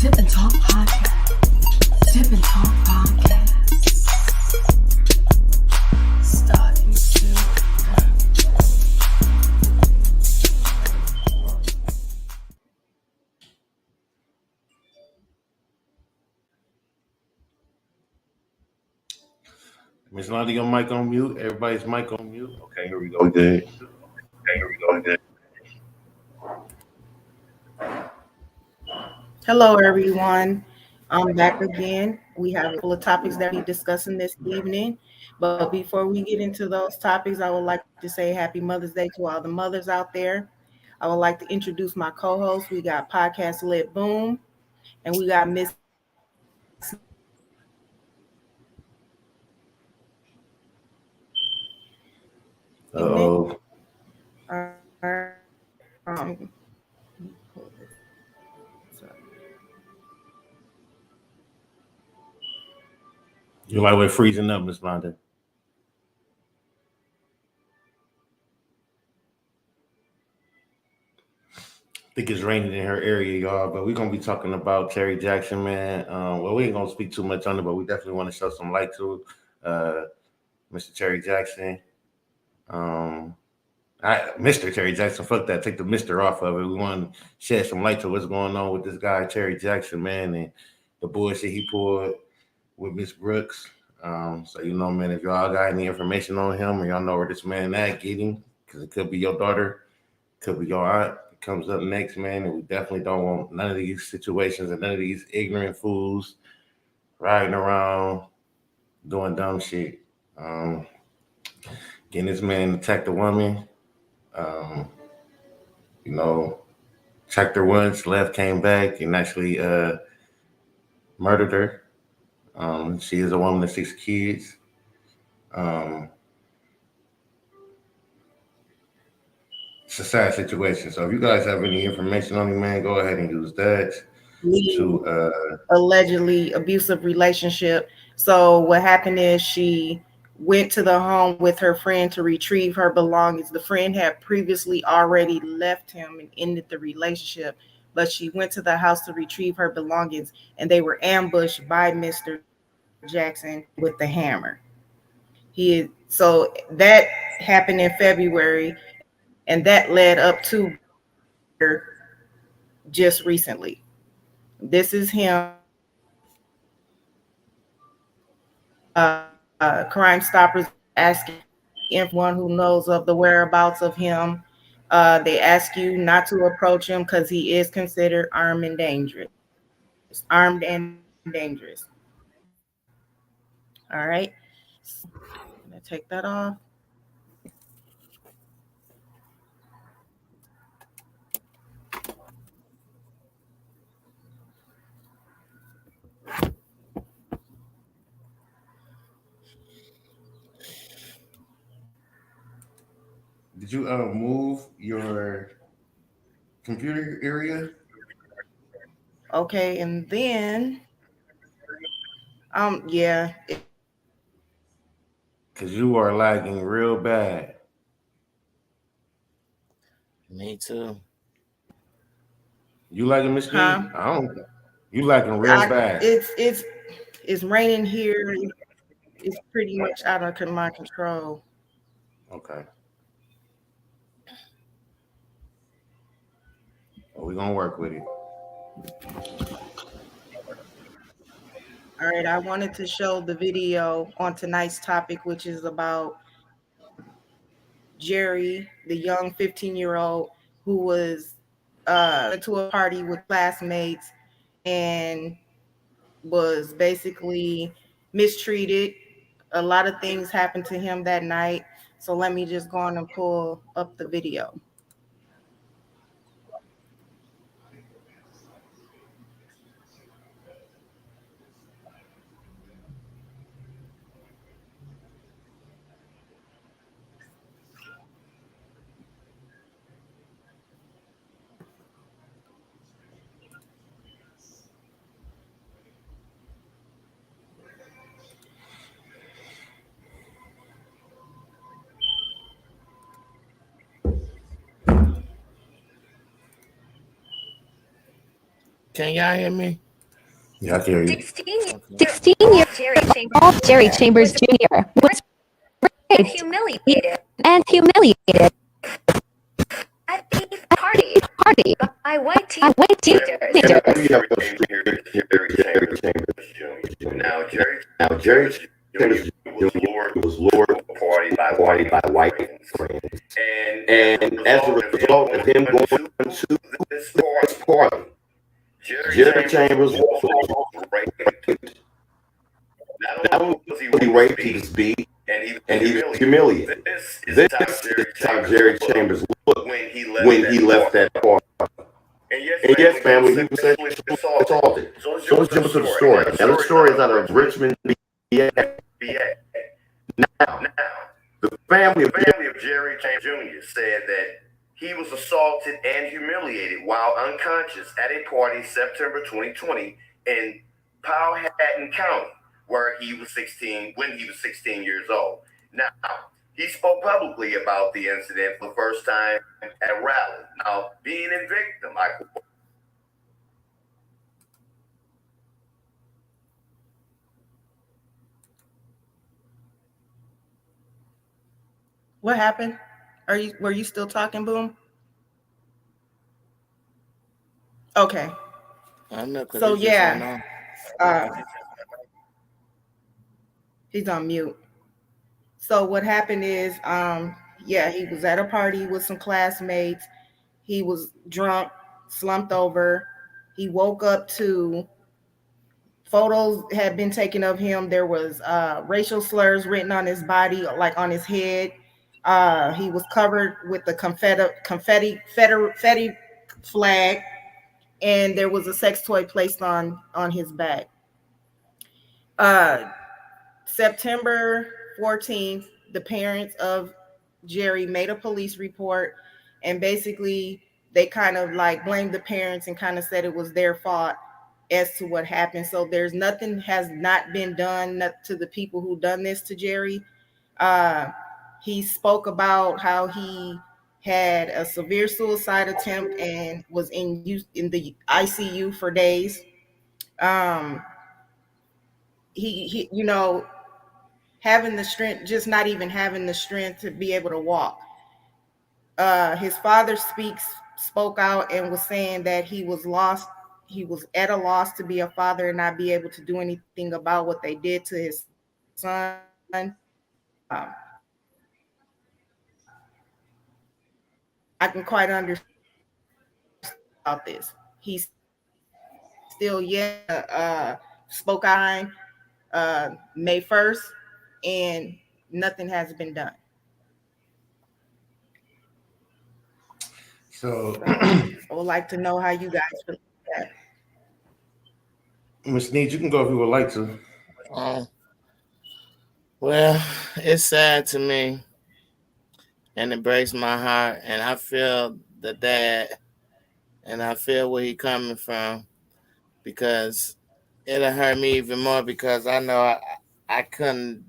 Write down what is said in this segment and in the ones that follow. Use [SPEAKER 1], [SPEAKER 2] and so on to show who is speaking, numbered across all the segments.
[SPEAKER 1] Sip and Talk Podcast. Sip and Talk Podcast. Starting soon.
[SPEAKER 2] Miss Lonnie, your mic on mute. Everybody's mic on mute. Okay, here we go. Good.
[SPEAKER 3] Hello, everyone. I'm back again. We have a couple of topics that we're discussing this evening. But before we get into those topics, I would like to say Happy Mother's Day to all the mothers out there. I would like to introduce my co-host. We got Podcast Lit Boom, and we got Miss.
[SPEAKER 2] Oh,
[SPEAKER 3] Um,
[SPEAKER 2] you like we're freezing up, Miss Lonnie. I think it's raining in her area, y'all, but we're gonna be talking about Terry Jackson, man. Well, we ain't gonna speak too much on it, but we definitely want to show some light to Mr. Terry Jackson. Mr. Terry Jackson, fuck that. Take the Mr. off of it. We want to shed some light to what's going on with this guy, Terry Jackson, man, and the bullshit he pulled with Miss Brooks. So, man, if y'all got any information on him or y'all know where this man at, get him, because it could be your daughter, could be your aunt. It comes up next, man, and we definitely don't want none of these situations and none of these ignorant fools riding around doing dumb shit. Getting this man attacked a woman, checked her once, left, came back, and actually murdered her. She is a woman of 6 kids. It's a sad situation. So if you guys have any information on him, man, go ahead and use that to
[SPEAKER 3] allegedly abusive relationship. So what happened is she went to the home with her friend to retrieve her belongings. The friend had previously already left him and ended the relationship, but she went to the house to retrieve her belongings, and they were ambushed by Mr. Jackson with the hammer. So that happened in February, and that led up to just recently. This is him. Crime Stoppers asking everyone who knows of the whereabouts of him. They ask you not to approach him because he is considered armed and dangerous. All right. So I'm gonna take that off.
[SPEAKER 2] Did you move your computer area?
[SPEAKER 3] Okay, and then yeah.
[SPEAKER 2] Because you are lagging real bad.
[SPEAKER 4] Me too.
[SPEAKER 2] You lagging, Miss G?
[SPEAKER 3] Huh?
[SPEAKER 2] I don't. You lagging real bad.
[SPEAKER 3] It's raining here. It's pretty much out of my control.
[SPEAKER 2] Okay. Well, we're gonna work with it.
[SPEAKER 3] All right, I wanted to show the video on tonight's topic, which is about Jerry, the young 15-year-old who was to a party with classmates and was basically mistreated. A lot of things happened to him that night. So let me just go on and pull up the video.
[SPEAKER 4] Can y'all hear me?
[SPEAKER 2] Yeah, I can hear you.
[SPEAKER 4] 16-year-old Jerry Chambers Jr. was raped and humiliated at a party by white teenagers.
[SPEAKER 2] Jerry Chambers Jr. Now, Jerry Chambers Jr. was lured to a party by white friends. And as a result of him going to this party, Jerry Chambers was raped. Not only was he raped, he was beat, and he was humiliated. This is how Jerry Chambers looked when he left that party. And yes, family, he was sexually assaulted. So let's jump into the story. Now, the story is out of Richmond, VA. Now, the family of Jerry Chambers Jr. said that he was assaulted and humiliated while unconscious at a party September 2020 in Powhatan County, where he was 16 when he was 16 years old. Now, he spoke publicly about the incident for the first time at a rally. Now, being a victim,
[SPEAKER 3] What happened? Were you still talking, Boom? Okay.
[SPEAKER 5] I know,
[SPEAKER 3] So yeah, he's on mute. So what happened is, yeah, he was at a party with some classmates. He was drunk, slumped over. He woke up to photos had been taken of him. There was racial slurs written on his body, like on his head. He was covered with the confetti flag, and there was a sex toy placed on his back. September 14th, the parents of Jerry made a police report, and basically they kind of like blamed the parents and kind of said it was their fault as to what happened. So there's nothing has not been done to the people who done this to Jerry. He spoke about how he had a severe suicide attempt and was in the ICU for days. He you know, having the strength, just not even having the strength to be able to walk. His father spoke out and was saying that he was lost. He was at a loss to be a father and not be able to do anything about what they did to his son. I can quite understand about this. He's still spoke out May 1st, and nothing has been done.
[SPEAKER 2] So,
[SPEAKER 3] I would like to know how you guys feel about that.
[SPEAKER 2] Miss Need, you can go if you would like to.
[SPEAKER 5] Well, it's sad to me, and it breaks my heart, and I feel the dad, and I feel where he coming from, because it'll hurt me even more, because I know I couldn't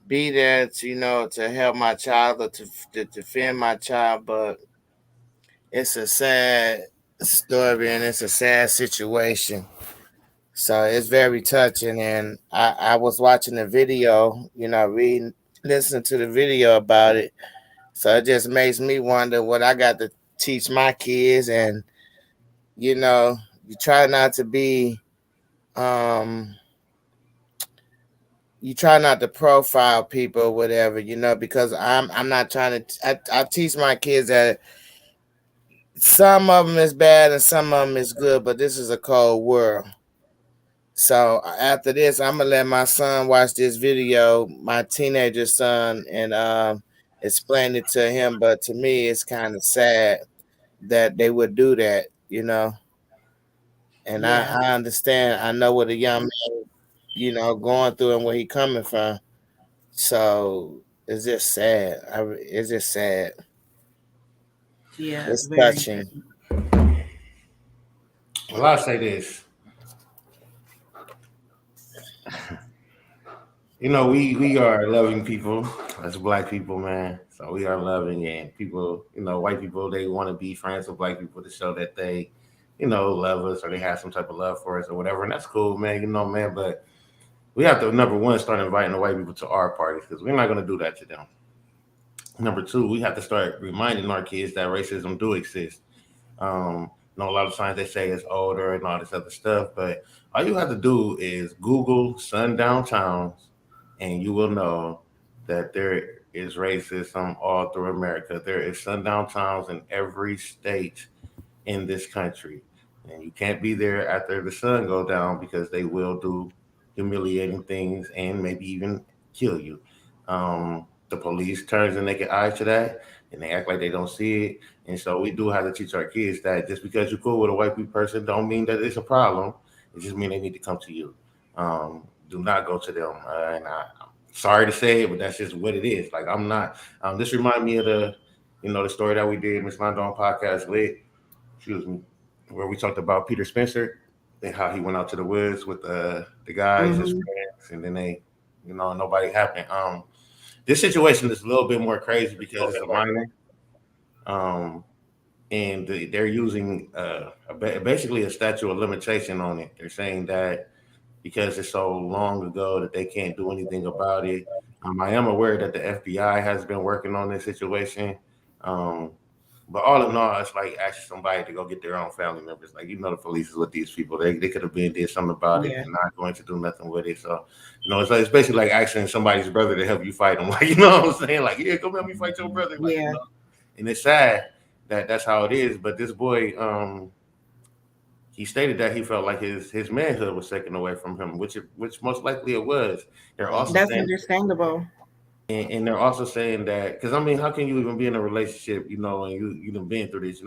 [SPEAKER 5] be there to to help my child or to defend my child, but it's a sad story and it's a sad situation. So it's very touching, and I was watching the video, listening to the video about it. So it just makes me wonder what I got to teach my kids, and you try not to be, you try not to profile people or whatever, because I'm not trying to. I teach my kids that some of them is bad and some of them is good, but this is a cold world. So after this, I'm gonna let my son watch this video, my teenager son, and explain it to him. But to me, it's kind of sad that they would do that, And
[SPEAKER 3] Yeah,
[SPEAKER 5] I understand. I know what a young man, going through and where he coming from. So it's just sad. It's just sad.
[SPEAKER 3] yeah,
[SPEAKER 5] It's
[SPEAKER 3] very.
[SPEAKER 5] touching.
[SPEAKER 2] Well, I'll say this. We are loving people as black people, man. So we are loving, and people, white people, they want to be friends with black people to show that they love us or they have some type of love for us or whatever, and that's cool, man. Man, but we have to, number one, start inviting the white people to our parties because we're not going to do that to them. Number two, we have to start reminding our kids that racism do exist. A lot of times they say it's older and all this other stuff, but all you have to do is Google sundown towns, and you will know that there is racism all through America. There is sundown towns in every state in this country, and you can't be there after the sun go down because they will do humiliating things and maybe even kill you. The police turns a naked eye to that, and they act like they don't see it. And so we do have to teach our kids that just because you're cool with a white people person, don't mean that it's a problem. It just means they need to come to you. Do not go to them. I'm sorry to say it, but that's just what it is. Like I'm not. This remind me of the story that we did, Miss Sundown podcast lit. Excuse me, where we talked about Peter Spencer and how he went out to the woods with the guys, his friends, and then they, nobody happened. This situation is a little bit more crazy because it's a minor, and they're using basically a statute of limitation on it. They're saying that because it's so long ago that they can't do anything about it. I am aware that the FBI has been working on this situation. But all in all, it's like asking somebody to go get their own family members. Like, the police is with these people. They could have did something about it and not going to do nothing with it. So, it's basically like asking somebody's brother to help you fight them. Like, you know what I'm saying? Like, yeah, come help me fight your brother. Like, And it's sad that that's how it is. But this boy, he stated that he felt like his manhood was taken away from him, which most likely it was.
[SPEAKER 3] That's understandable.
[SPEAKER 2] And they're also saying that because how can you even be in a relationship, and you done been through this, you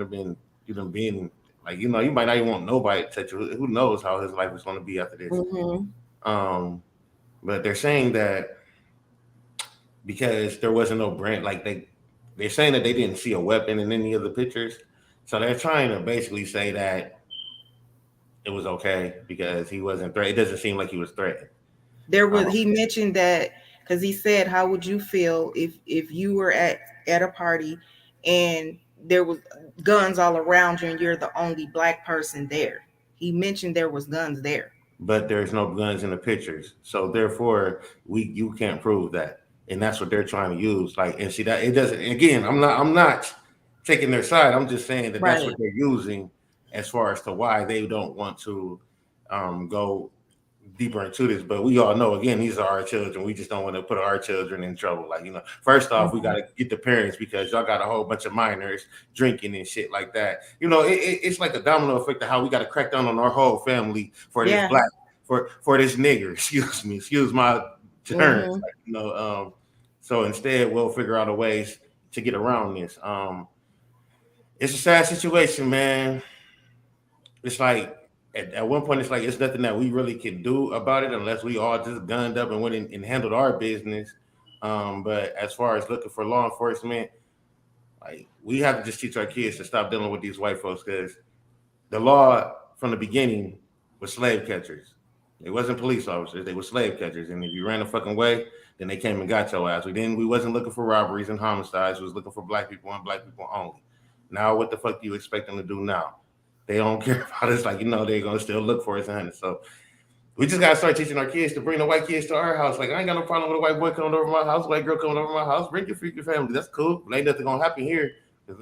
[SPEAKER 2] done been like, you might not even want nobody to touch you. Who knows how his life is going to be after this? But they're saying that because there wasn't no brand, like they're saying that they didn't see a weapon in any of the pictures, so they're trying to basically say that it was okay because he wasn't threatened. It doesn't seem like he was threatened.
[SPEAKER 3] He mentioned that. Because he said, how would you feel if you were at a party and there was guns all around you and you're the only black person there? He mentioned there was guns there.
[SPEAKER 2] But there's no guns in the pictures. So therefore, you can't prove that. And that's what they're trying to use. Like, and see that it doesn't, again, I'm not taking their side. I'm just saying that that's what they're using as far as to why they don't want to go deeper into this, but we all know, again, these are our children. We just don't want to put our children in trouble. Like, first off, we got to get the parents because y'all got a whole bunch of minors drinking and shit like that. It's like a domino effect of how we got to crack down on our whole family for this black, for this nigger, excuse my terms. So instead we'll figure out a ways to get around this. It's a sad situation, man. It's like, at one point, it's like it's nothing that we really can do about it unless we all just gunned up and went and handled our business. But as far as looking for law enforcement, like we have to just teach our kids to stop dealing with these white folks because the law from the beginning was slave catchers. It wasn't police officers; they were slave catchers. And if you ran the fucking way, then they came and got your ass. We wasn't looking for robberies and homicides. We was looking for black people and black people only. Now, what the fuck do you expect them to do now? They don't care about us. Like, they're going to still look for us. And so we just got to start teaching our kids to bring the white kids to our house. Like, I ain't got no problem with a white boy coming over my house, white girl coming over my house. Bring your freaking family. That's cool. But ain't nothing going to happen here.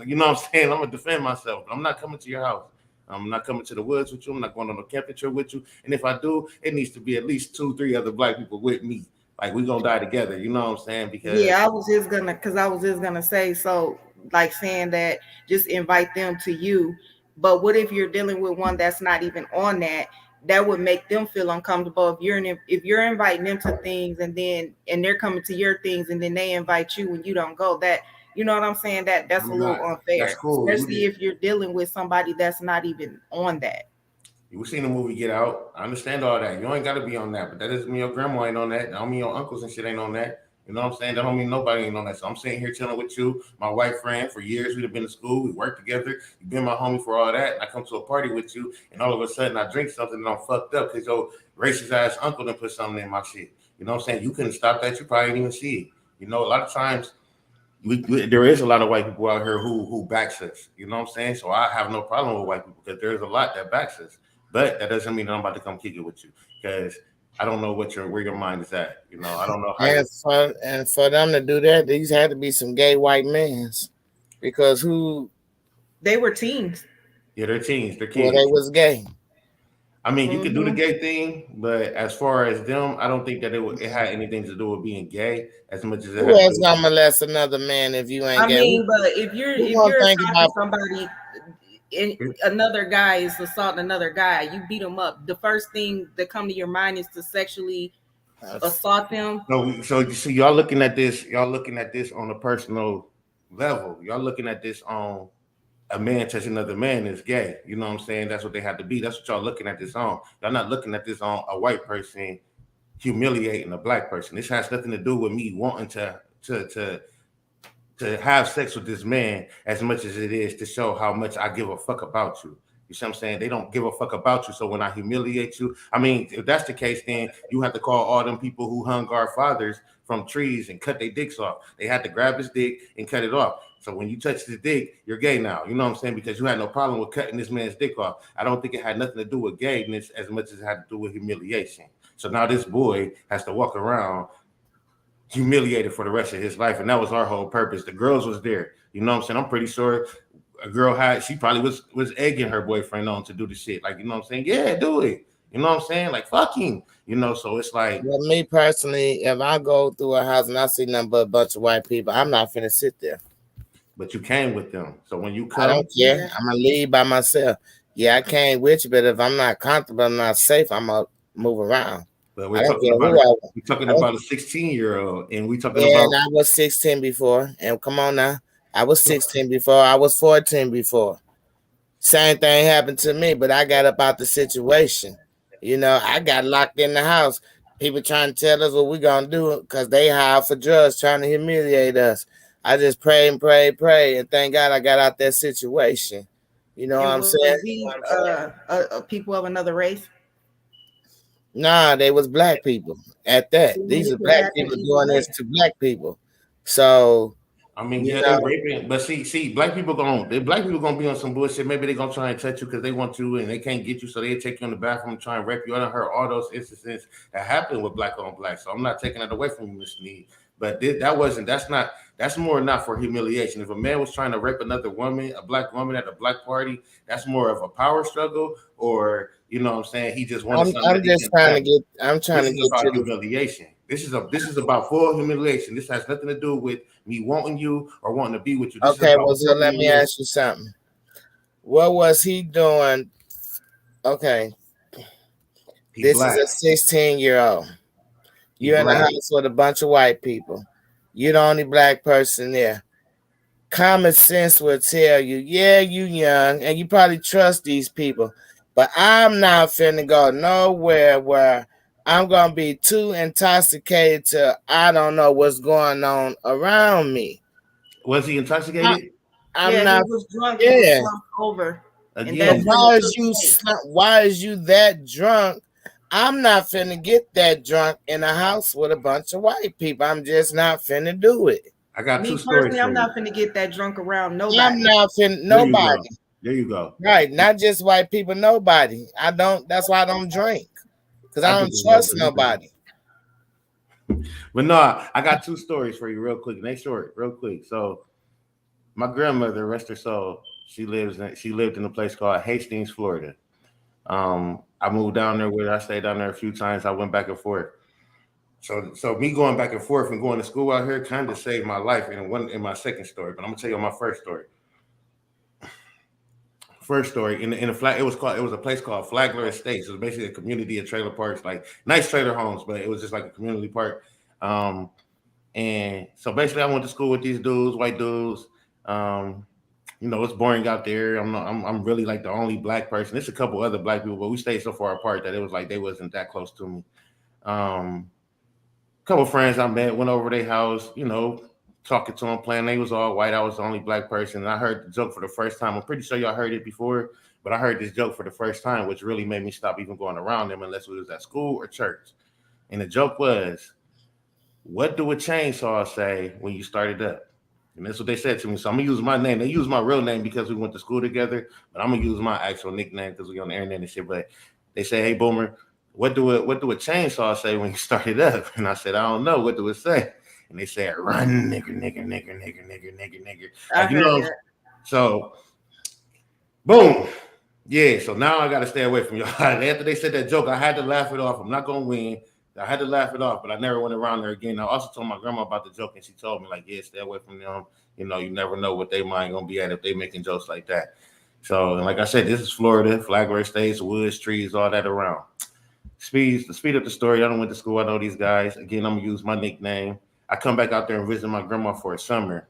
[SPEAKER 2] You know what I'm saying? I'm going to defend myself. I'm not coming to your house. I'm not coming to the woods with you. I'm not going on a camping trip with you. And if I do, it needs to be at least 2-3 other black people with me. Like, we going to die together. You know what I'm saying? Because
[SPEAKER 3] I was just going to say, so like saying that just invite them to you. But what if you're dealing with one that's not even on that? That would make them feel uncomfortable. If you're inviting them to things and they're coming to your things and then they invite you and you don't go, that, you know what I'm saying? That's a little unfair.
[SPEAKER 2] That's cool.
[SPEAKER 3] Especially if you're dealing with somebody that's not even on that.
[SPEAKER 2] We seen the movie Get Out. I understand all that. You ain't got to be on that, but that doesn't mean your grandma ain't on that. That don't mean your uncles and shit ain't on that. You know what I'm saying? That don't mean nobody ain't on that. So I'm sitting here chilling with you, my white friend. For years, we've been to school. We worked together. You've been my homie for all that. And I come to a party with you, and all of a sudden, I drink something and I'm fucked up because your racist ass uncle done put something in my shit. You know what I'm saying? You couldn't stop that. You probably didn't even see it. A lot of times, there is a lot of white people out here who backs us. You know what I'm saying? So I have no problem with white people because there's a lot that backs us. But that doesn't mean that I'm about to come kick it with you because I don't know where your mind is at. You know, I don't know how.
[SPEAKER 5] And for them to do that, these had to be some gay white men, because
[SPEAKER 3] they were teens.
[SPEAKER 2] Yeah, they're teens. They're
[SPEAKER 5] well,
[SPEAKER 2] kids.
[SPEAKER 5] they was gay.
[SPEAKER 2] I mean, you could do the gay thing, but as far as them, I don't think that it had anything to do with being gay as much as it
[SPEAKER 5] Who
[SPEAKER 2] had.
[SPEAKER 5] else gonna molest another man if you ain't
[SPEAKER 3] I
[SPEAKER 5] gay?
[SPEAKER 3] mean, but if you're
[SPEAKER 5] think
[SPEAKER 3] assaulting
[SPEAKER 5] about
[SPEAKER 3] somebody, another guy is assaulting another guy, you beat him up. The first thing that come to your mind is to sexually assault them.
[SPEAKER 2] So you see, y'all looking at this on a personal level. Y'all looking at this on a man touching another man is gay. You know what I'm saying? That's what they have to be. That's what y'all looking at this on. Y'all not looking at this on a white person humiliating a black person. This has nothing to do with me wanting to have sex with this man as much as it is to show how much I give a fuck about you. You see what I'm saying? They don't give a fuck about you. So when I humiliate you, I mean, if that's the case, then you have to call all them people who hung our fathers from trees and cut their dicks off. They had to grab his dick and cut it off. So when you touch his dick, you're gay now. You know what I'm saying? Because you had no problem with cutting this man's dick off. I don't think it had nothing to do with gayness as much as it had to do with humiliation. So now this boy has to walk around humiliated for the rest of his life. And that was our whole purpose. The girls was there. You know what I'm saying? I'm pretty sure a girl she probably was egging her boyfriend on to do the shit. Like, you know what I'm saying? Yeah, do it. You know what I'm saying? Like, fucking, you know, so it's like.
[SPEAKER 5] Well, me personally, if I go through a house and I see nothing but a bunch of white people, I'm not finna sit there.
[SPEAKER 2] But you came with them. So when you come.
[SPEAKER 5] I don't care. I'm gonna leave by myself. Yeah, I came with you, but if I'm not comfortable, I'm not safe, I'm gonna move around.
[SPEAKER 2] But we're talking about a 16-year-old, and we talking about.
[SPEAKER 5] And I was 16 before. And come on now, I was 16 before. I was 14 before. Same thing happened to me, but I got up out the situation. You know, I got locked in the house. People trying to tell us what we're gonna do because they hire for drugs, trying to humiliate us. I just pray and pray, and thank God I got out that situation. You know what I'm saying?
[SPEAKER 3] These people of another race.
[SPEAKER 5] Nah, they was black people at that. These are black people doing this to black people. So
[SPEAKER 2] I mean, yeah, they're raping, but see, black people gonna be on some bullshit. Maybe they're gonna try and touch you because they want you and they can't get you, so they take you in the bathroom and try and rape you. I done heard all those instances that happen with black on black. So I'm not taking it away from you, Miss Need. But that's more not for humiliation. If a man was trying to rape another woman, a black woman at a black party, that's more of a power struggle, or you know what I'm saying? He just wants something.
[SPEAKER 5] I'm trying to get
[SPEAKER 2] to humiliation. This is about full humiliation. This has nothing to do with me wanting you or wanting to be with you.
[SPEAKER 5] Okay, well, so let me ask you something. What was he doing? Okay. This is a 16-year-old. You're in a house with a bunch of white people. You're the only black person there. Common sense will tell you, yeah, you young, and you probably trust these people. But I'm not finna go nowhere where I'm going to be too intoxicated to I don't know what's going on around me.
[SPEAKER 2] Was he intoxicated?
[SPEAKER 5] I'm not.
[SPEAKER 3] He was drunk.
[SPEAKER 5] Yeah.
[SPEAKER 3] He was over.
[SPEAKER 2] Again,
[SPEAKER 5] why is you that drunk? I'm not finna get that drunk in a house with a bunch of white people. I'm just not finna do it.
[SPEAKER 2] I got two stories.
[SPEAKER 3] I'm not finna get that drunk around nobody.
[SPEAKER 5] I'm not finna nobody.
[SPEAKER 2] There you go.
[SPEAKER 5] Right, not just white people, nobody. I don't. That's why I don't drink, because I don't trust nobody.
[SPEAKER 2] But no, I got two stories for you real quick. Next story, real quick. So my grandmother, rest her soul, she lived in a place called Hastings, Florida. I moved down there with her. I stayed down there a few times. I went back and forth. So me going back and forth and going to school out here kind of saved my life in my second story. But I'm gonna tell you my first story. First story in the flag, it was a place called Flagler Estates. It was basically a community of trailer parks, like nice trailer homes, but it was just like a community park. And so basically, I went to school with these dudes, white dudes. You know, it's boring out there. I'm really like the only black person. There's a couple other black people, but we stayed so far apart that it was like they wasn't that close to me. Couple friends I met, went over their house, you know, talking to them, playing. They was all white. I was the only black person. And I heard the joke for the first time. I'm pretty sure y'all heard it before, but I heard this joke for the first time, which really made me stop even going around them unless we was at school or church. And the joke was, what do a chainsaw say when you start it up? And that's what they said to me. So I'm gonna use my name. They use my real name because we went to school together, but I'm gonna use my actual nickname because we on the internet and shit. But they say, "Hey, Boomer, what do a chainsaw say when you start it up?" And I said, "I don't know. What do it say?" And they said, "Run, nigger, nigger, nigger, nigger, nigger, nigger, nigger." Like, you know. So, boom. Yeah. So now I gotta stay away from y'all. After they said that joke, I had to laugh it off. I'm not gonna win. I had to laugh it off, but I never went around there again. I also told my grandma about the joke, and she told me, like, yeah, stay away from them. You know, you never know what they mind gonna be at if they making jokes like that. So, and like I said, this is Florida, Flagler Estates, woods, trees, all that around. To speed up the story, I don't went to school. I know these guys. Again, I'm gonna use my nickname. I come back out there and visit my grandma for a summer.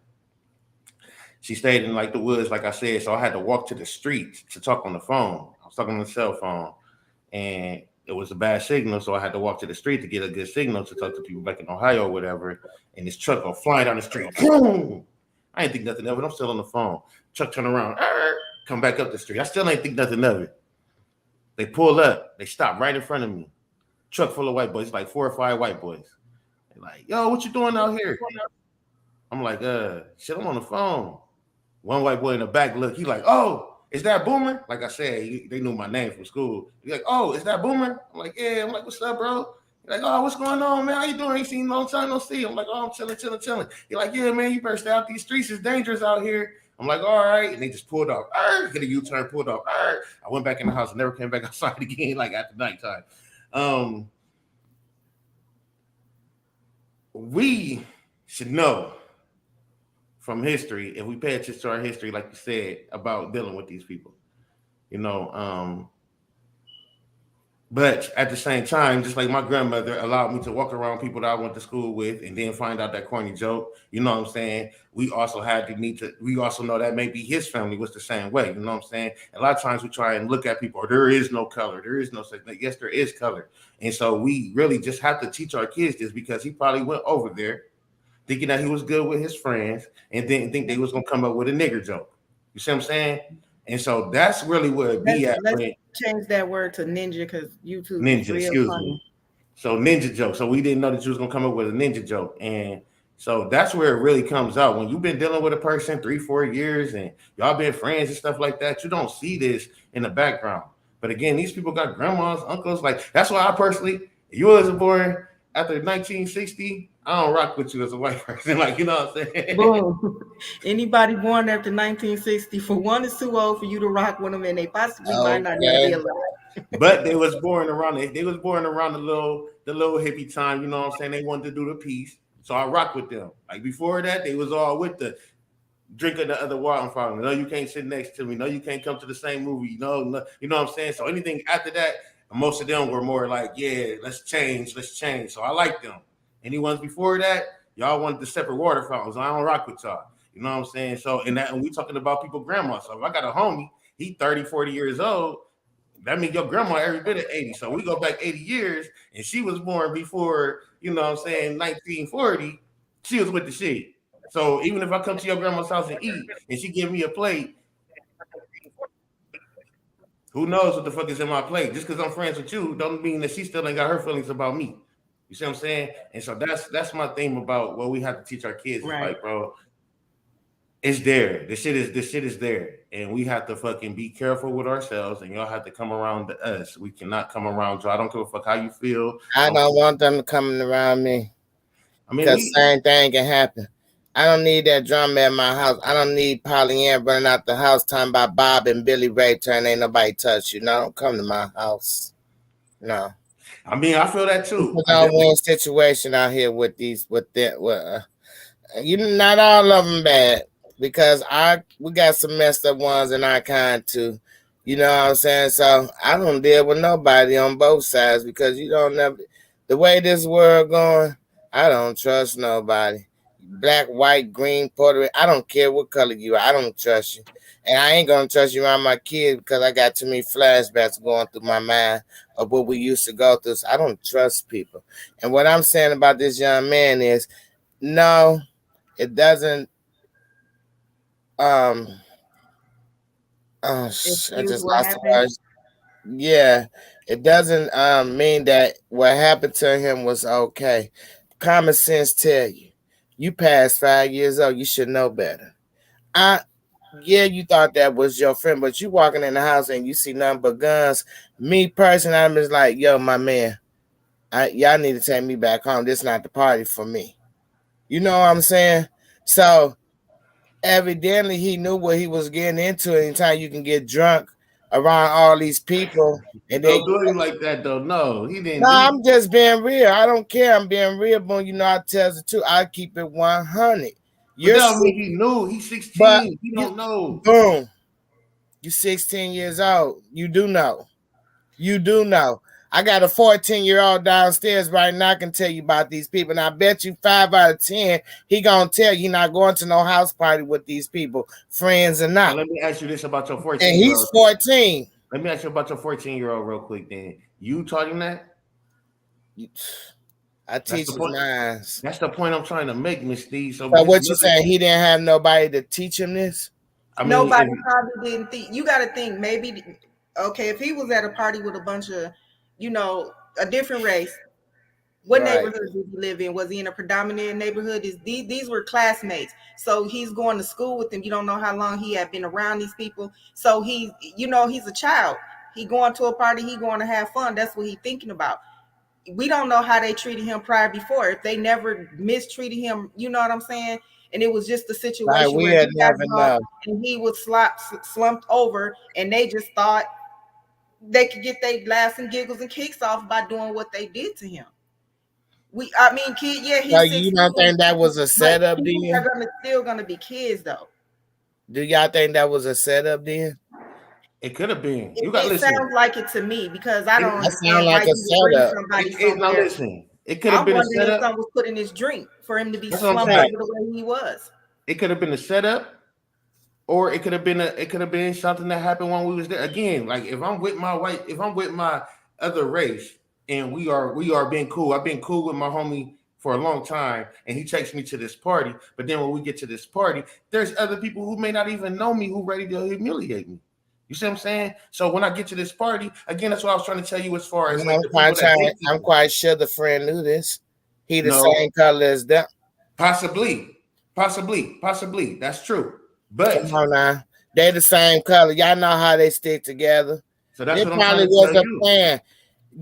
[SPEAKER 2] She stayed in like the woods, like I said, so I had to walk to the street to talk on the phone. I was talking on the cell phone, and it was a bad signal, so I had to walk to the street to get a good signal to talk to people back in Ohio or whatever. And this truck go flying down the street. Boom! I ain't think nothing of it. I'm still on the phone. Truck turn around, come back up the street. I still ain't think nothing of it. They pull up. They stop right in front of me. Truck full of white boys, like 4 or 5 white boys. They're like, "Yo, what you doing out here?" I'm like, shit, I'm on the phone. One white boy in the back look, he like, "Oh, is that Boomer?" Like I said, they knew my name from school. He's like, "Oh, is that Boomer?" I'm like, "Yeah." I'm like, "What's up, bro?" He's like, "Oh, what's going on, man? How you doing? Ain't seen you in a long time, no see." I'm like, "Oh, I'm chilling. He's like, "Yeah, man, you better stay out these streets. It's dangerous out here." I'm like, "All right." And they just pulled off. Hit a U-turn, pulled off. I went back in the house and never came back outside again, like after nighttime. We should know from history, if we pay attention to our history, like you said, about dealing with these people, you know. But at the same time, just like my grandmother allowed me to walk around people that I went to school with and then find out that corny joke, you know what I'm saying? We also we also know that maybe his family was the same way, you know what I'm saying? A lot of times we try and look at people, there is no color, there is no such thing. Yes, there is color. And so we really just have to teach our kids this because he probably went over there thinking that he was good with his friends and didn't think they was gonna come up with a nigger joke. You see what I'm saying? And so that's really where it be at.
[SPEAKER 3] Let's change that word to ninja because YouTube
[SPEAKER 2] ninja,
[SPEAKER 3] is real
[SPEAKER 2] excuse
[SPEAKER 3] funny.
[SPEAKER 2] me. So ninja joke. So we didn't know that you was gonna come up with a ninja joke. And so that's where it really comes out. When you've been dealing with a person 3-4 years and y'all been friends and stuff like that, you don't see this in the background. But again, these people got grandmas, uncles. Like that's why I personally, if you wasn't born after 1960, I don't rock with you as a white person. Like, you know what I'm saying?
[SPEAKER 3] Boom. Anybody born after 1960, for one, is too old for you to rock with them, and they possibly might not be alive.
[SPEAKER 2] But they was born around the little hippie time. You know what I'm saying? They wanted to do the piece, so I rock with them. Like before that, they was all with the drinking the other water fountain. No, you can't sit next to me. No, you can't come to the same movie. No, you know what I'm saying? So anything after that, most of them were more like, yeah, let's change. So I like them. Any ones before that, y'all wanted the separate water fountains. I don't rock with y'all. You know what I'm saying? So and we talking about people grandma. So if I got a homie, he 30, 40 years old, that means your grandma every bit of 80. So we go back 80 years, and she was born before, you know what I'm saying, 1940. She was with the shit. So even if I come to your grandma's house and eat, and she give me a plate, who knows what the fuck is in my plate? Just because I'm friends with you don't mean that she still ain't got her feelings about me. You see what I'm saying? And so that's my theme about what we have to teach our kids. Right. Is like, bro, it's there. This shit is there. And we have to fucking be careful with ourselves, and y'all have to come around to us. We cannot come around y'all. I don't give a fuck how you feel.
[SPEAKER 5] I don't want them coming around me. I mean, because same thing can happen. I don't need that drummer at my house. I don't need Pollyanna running out the house talking about Bob and Billy Ray turn. Ain't nobody touch you. No, don't come to my house. No.
[SPEAKER 2] I mean, I feel that too.
[SPEAKER 5] It's a win situation out here with you know, not all of them bad, because we got some messed up ones in our kind too. You know what I'm saying? So I don't deal with nobody on both sides, because you don't never, the way this world going, I don't trust nobody. Black, white, green, Puerto Rican, I don't care what color you are. I don't trust you. And I ain't going to trust you around my kids, because I got too many flashbacks going through my mind of what we used to go through. So I don't trust people. And what I'm saying about this young man is, no, it doesn't. I just lost the words. Yeah, it doesn't mean that what happened to him was okay. Common sense tell you, You passed 5 years old. You should know better. Yeah, you thought that was your friend, but you walking in the house and you see nothing but guns. Me personally, I'm just like, yo, my man, y'all need to take me back home. This is not the party for me. You know what I'm saying? So evidently he knew what he was getting into. Anytime you can get drunk around all these people, and then
[SPEAKER 2] Don't do him like that though. No, he didn't.
[SPEAKER 5] no, I'm just being real. I don't care. I'm being real, but you know, I tell the truth. I keep it 100.
[SPEAKER 2] But that don't mean he knew. He's 16.
[SPEAKER 5] But
[SPEAKER 2] He don't know.
[SPEAKER 5] Boom. You 16 years old. You do know. You do know. I got a 14-year-old downstairs right now. I can tell you about these people. And I bet you 5 out of 10, he gonna tell you not going to no house party with these people, friends or not.
[SPEAKER 2] Now, let me ask you this about your 14-year-old.
[SPEAKER 5] And he's 14.
[SPEAKER 2] Let me ask you about your 14-year-old real quick then. You taught him that?
[SPEAKER 5] I teach his minds.
[SPEAKER 2] That's the point I'm trying to make, Miss Steve. So
[SPEAKER 5] what you saying? He didn't have nobody to teach him this?
[SPEAKER 3] I mean, nobody probably didn't think. You got to think maybe, okay, if he was at a party with a bunch of, you know, a different race, what neighborhood did he live in? Was he in a predominant neighborhood? These were classmates. So he's going to school with them. You don't know how long he had been around these people. So he's a child. He going to a party. He going to have fun. That's what he's thinking about. We don't know how they treated him prior before. If they never mistreated him, you know what I'm saying? And it was just a situation where he got drunk and he was slumped over, and they just thought they could get their laughs and giggles and kicks off by doing what they did to him. He's
[SPEAKER 5] so you don't think that was a setup then?
[SPEAKER 3] They're still gonna be kids though.
[SPEAKER 5] Do y'all think that was a setup then?
[SPEAKER 2] It could have been.
[SPEAKER 3] It sounds like it to me because I don't
[SPEAKER 5] understand why you bring somebody
[SPEAKER 2] somewhere. Listen, it could have been a setup.
[SPEAKER 3] If someone was put in his drink for him to be slumped over the way he was.
[SPEAKER 2] It could have been a setup, or it could have been something that happened when we was there. Again, like if I'm with my other race and we are being cool. I've been cool with my homie for a long time, and he takes me to this party. But then when we get to this party, there's other people who may not even know me who ready to humiliate me. You see what I'm saying? So when I get to this party, again, that's what I was trying to tell you as far as
[SPEAKER 5] I'm quite sure the friend knew this. He the same color as them.
[SPEAKER 2] Possibly. That's true. But
[SPEAKER 5] come on now. They the same color. Y'all know how they stick together.
[SPEAKER 2] So that's
[SPEAKER 5] it
[SPEAKER 2] what
[SPEAKER 5] probably
[SPEAKER 2] I'm
[SPEAKER 5] was a plan.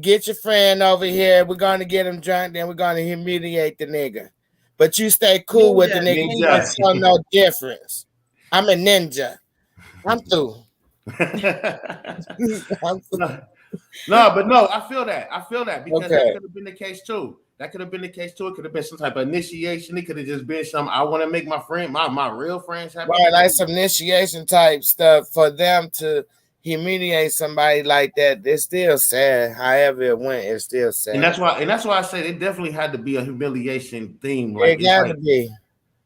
[SPEAKER 5] Get your friend over here. We're gonna get him drunk, then we're gonna humiliate the nigga. But you stay cool with the nigga. You don't show no difference. I'm a ninja. I'm through.
[SPEAKER 2] No, I feel that because that could have been the case too. It could have been some type of initiation. It could have just been some. I want to make my friend, my real friends happy.
[SPEAKER 5] Right, like some initiation type stuff for them to humiliate somebody like that. It's still sad. However it went, it's still sad.
[SPEAKER 2] And that's why I said it definitely had to be a humiliation theme.
[SPEAKER 5] Like, it got to be.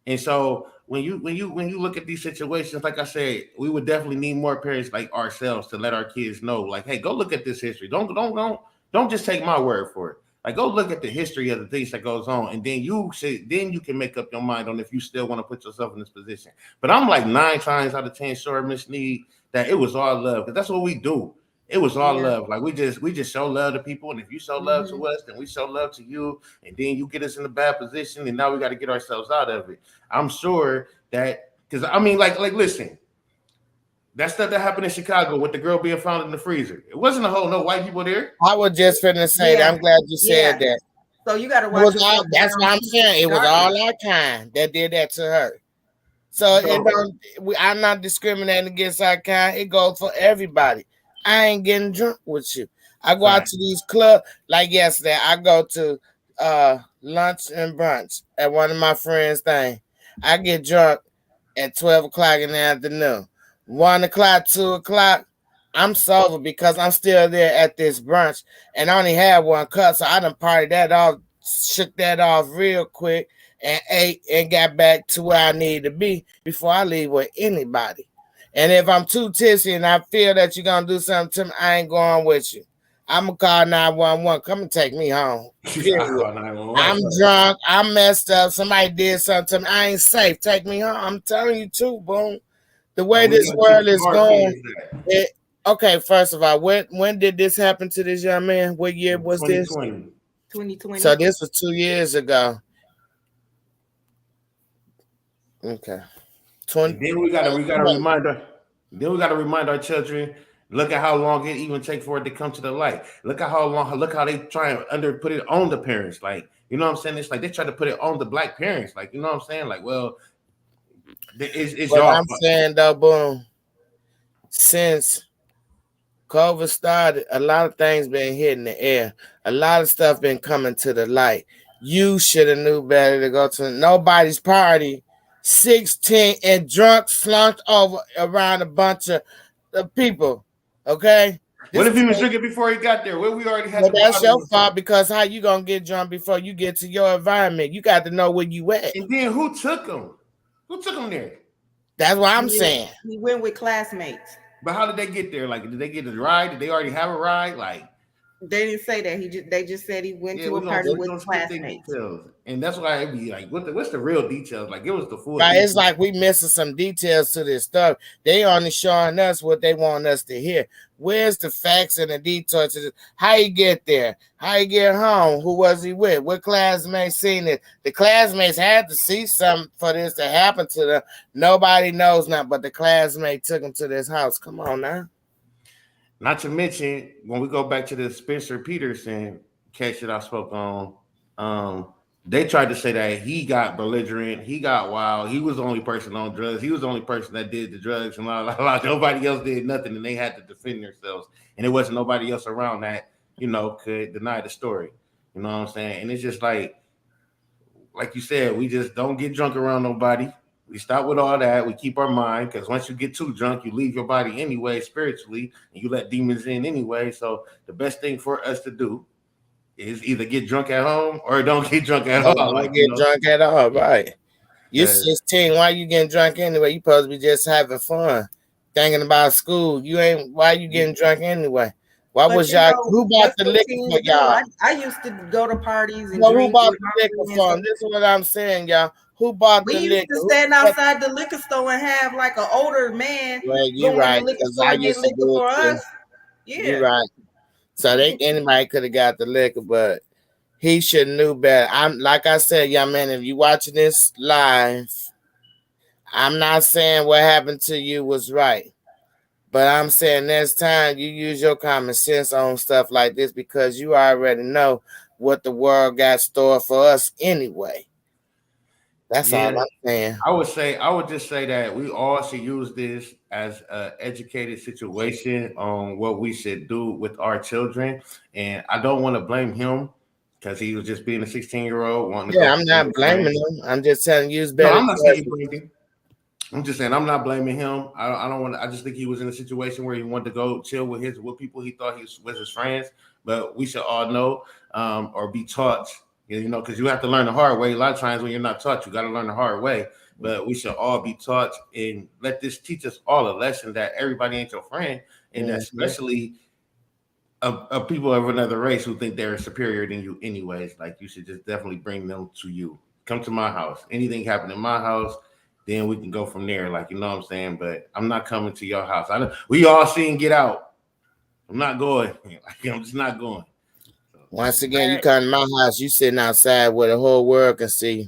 [SPEAKER 2] And so when you look at these situations, like I said, we would definitely need more parents like ourselves to let our kids know, like, hey, go look at this history. Don't just take my word for it. Like, go look at the history of the things that goes on, and then you can make up your mind on if you still want to put yourself in this position. But I'm like 9 times out of 10 sure, Miss Need, that it was all love, because that's what we do. It was all love. Like we just show love to people, and if you show love to us, then we show love to you, and then you get us in a bad position, and now we got to get ourselves out of it. I'm sure that, because I mean, like listen, that stuff that happened in Chicago with the girl being found in the freezer, it wasn't no white people there.
[SPEAKER 5] I was just finna say that. I'm glad you said that.
[SPEAKER 3] So you got to watch.
[SPEAKER 5] That's what I'm saying. It was all our kind that did that to her. So I'm not discriminating against our kind. It goes for everybody. I ain't getting drunk with you. I go out to these clubs. Like yesterday, I go to lunch and brunch at one of my friends' thing. I get drunk at 12 o'clock in the afternoon. 1 o'clock, 2 o'clock, I'm sober because I'm still there at this brunch, and I only had 1 cup, so I done partied that off, shook that off real quick, and ate and got back to where I need to be before I leave with anybody. And if I'm too tipsy and I feel that you're going to do something to me, I ain't going with you. I'm going to call 911. Come and take me home. I'm drunk. I'm messed up. Somebody did something to me. I ain't safe. Take me home. I'm telling you too, boom. The way this world is going. Okay, first of all, when did this happen to this young man? What year was
[SPEAKER 2] 2020.
[SPEAKER 5] this? 2020. So this was 2 years ago. Okay.
[SPEAKER 2] And then we gotta remind our children. Look at how long it even takes for it to come to the light. Look at look how they try and put it on the parents. Like, you know what I'm saying? It's like they try to put it on the black parents. Like, you know what I'm saying? Like, well, it's
[SPEAKER 5] What
[SPEAKER 2] y'all
[SPEAKER 5] I'm
[SPEAKER 2] fault.
[SPEAKER 5] saying though, boom, since COVID started, a lot of things been hitting the air. A lot of stuff been coming to the light. You should have knew better to go to nobody's party, 16 and drunk, slumped over around a bunch of people. Okay?
[SPEAKER 2] What if he was drinking before he got there? Well, we already had
[SPEAKER 5] Well,
[SPEAKER 2] the
[SPEAKER 5] that's your
[SPEAKER 2] bottle.
[SPEAKER 5] fault, because how you gonna get drunk before you get to your environment? You got to know where you at.
[SPEAKER 2] And then who took him? Who took him there?
[SPEAKER 5] That's what I'm saying.
[SPEAKER 3] He went with classmates.
[SPEAKER 2] But how did they get there? Like, did they get a ride? Did they already have a ride? Like,
[SPEAKER 3] they didn't say that. They just said he went to a party with classmates.
[SPEAKER 2] And that's why it'd be like, what's the real details? Like, it was the full.
[SPEAKER 5] Right, it's like we missing some details to this stuff. They only showing us what they want us to hear. Where's the facts and the details? How he get there? How he get home? Who was he with? What classmates seen it? The classmates had to see something for this to happen to them. Nobody knows now, but the classmate took him to this house. Come on now.
[SPEAKER 2] Not to mention, when we go back to the Spencer Peterson case that I spoke on, they tried to say that he got belligerent, he got wild, he was the only person on drugs, he was the only person that did the drugs, and nobody else did nothing, and they had to defend themselves. And it wasn't nobody else around that, could deny the story. You know what I'm saying? And it's just like you said, we just don't get drunk around nobody. We stop with all that. We keep our mind, because once you get too drunk, you leave your body anyway spiritually, and you let demons in anyway. So the best thing for us to do is either get drunk at home or don't get drunk at all.
[SPEAKER 5] Don't get drunk at all, right? You're 16. Why you getting drunk anyway? You supposed to be just having fun, thinking about school. Why you getting drunk anyway? Why was y'all? Who bought the liquor for y'all?
[SPEAKER 3] I used to go to parties and
[SPEAKER 5] drink. Who bought the liquor for them? This is what I'm saying, y'all. Who bought the liquor? We used
[SPEAKER 3] to stand outside the liquor store and have like an older man
[SPEAKER 5] you're right, because I used to do it for us. Yeah, you're right. So anybody could have got the liquor, but he should have knew better. Like I said, young man, if you watching this live, I'm not saying what happened to you was right, but I'm saying next time you use your common sense on stuff like this, because you already know what the world got stored for us anyway. That's all I'm saying.
[SPEAKER 2] I would just say that we all should use this as an educated situation on what we should do with our children. And I don't want to blame him, because he was just being a 16-year-old.
[SPEAKER 5] I'm not blaming him. I'm just telling you, better.
[SPEAKER 2] No, I'm not saying you blamed him. I'm just saying I'm not blaming him. I don't want. I just think he was in a situation where he wanted to go chill with people he thought he was his friends. But we should all know or be taught. Because you have to learn the hard way. A lot of times when you're not taught, you got to learn the hard way. But we should all be taught, and let this teach us all a lesson that everybody ain't your friend, and especially of people of another race who think they're superior than you anyways. Like, you should just definitely bring them to you. Come to my house. Anything happen in my house, then we can go from there. Like, you know what I'm saying? But I'm not coming to your house. We all seen Get Out. I'm not going. I'm just not going.
[SPEAKER 5] Once again, you come to my house, you sitting outside where the whole world can see.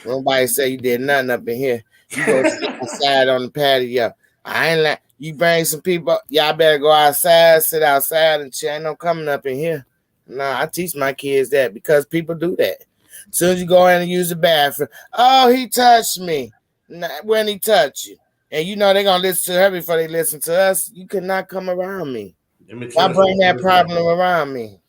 [SPEAKER 5] Nobody say you did nothing up in here. You go sit outside on the patio. I ain't like you bring some people. Y'all better go outside, sit outside, and chill. Ain't no coming up in here. Nah, I teach my kids that, because people do that. As soon as you go in and use the bathroom, oh, he touched me. When he touched you, and they're gonna listen to her before they listen to us. You cannot come around me. Why bring that problem around me?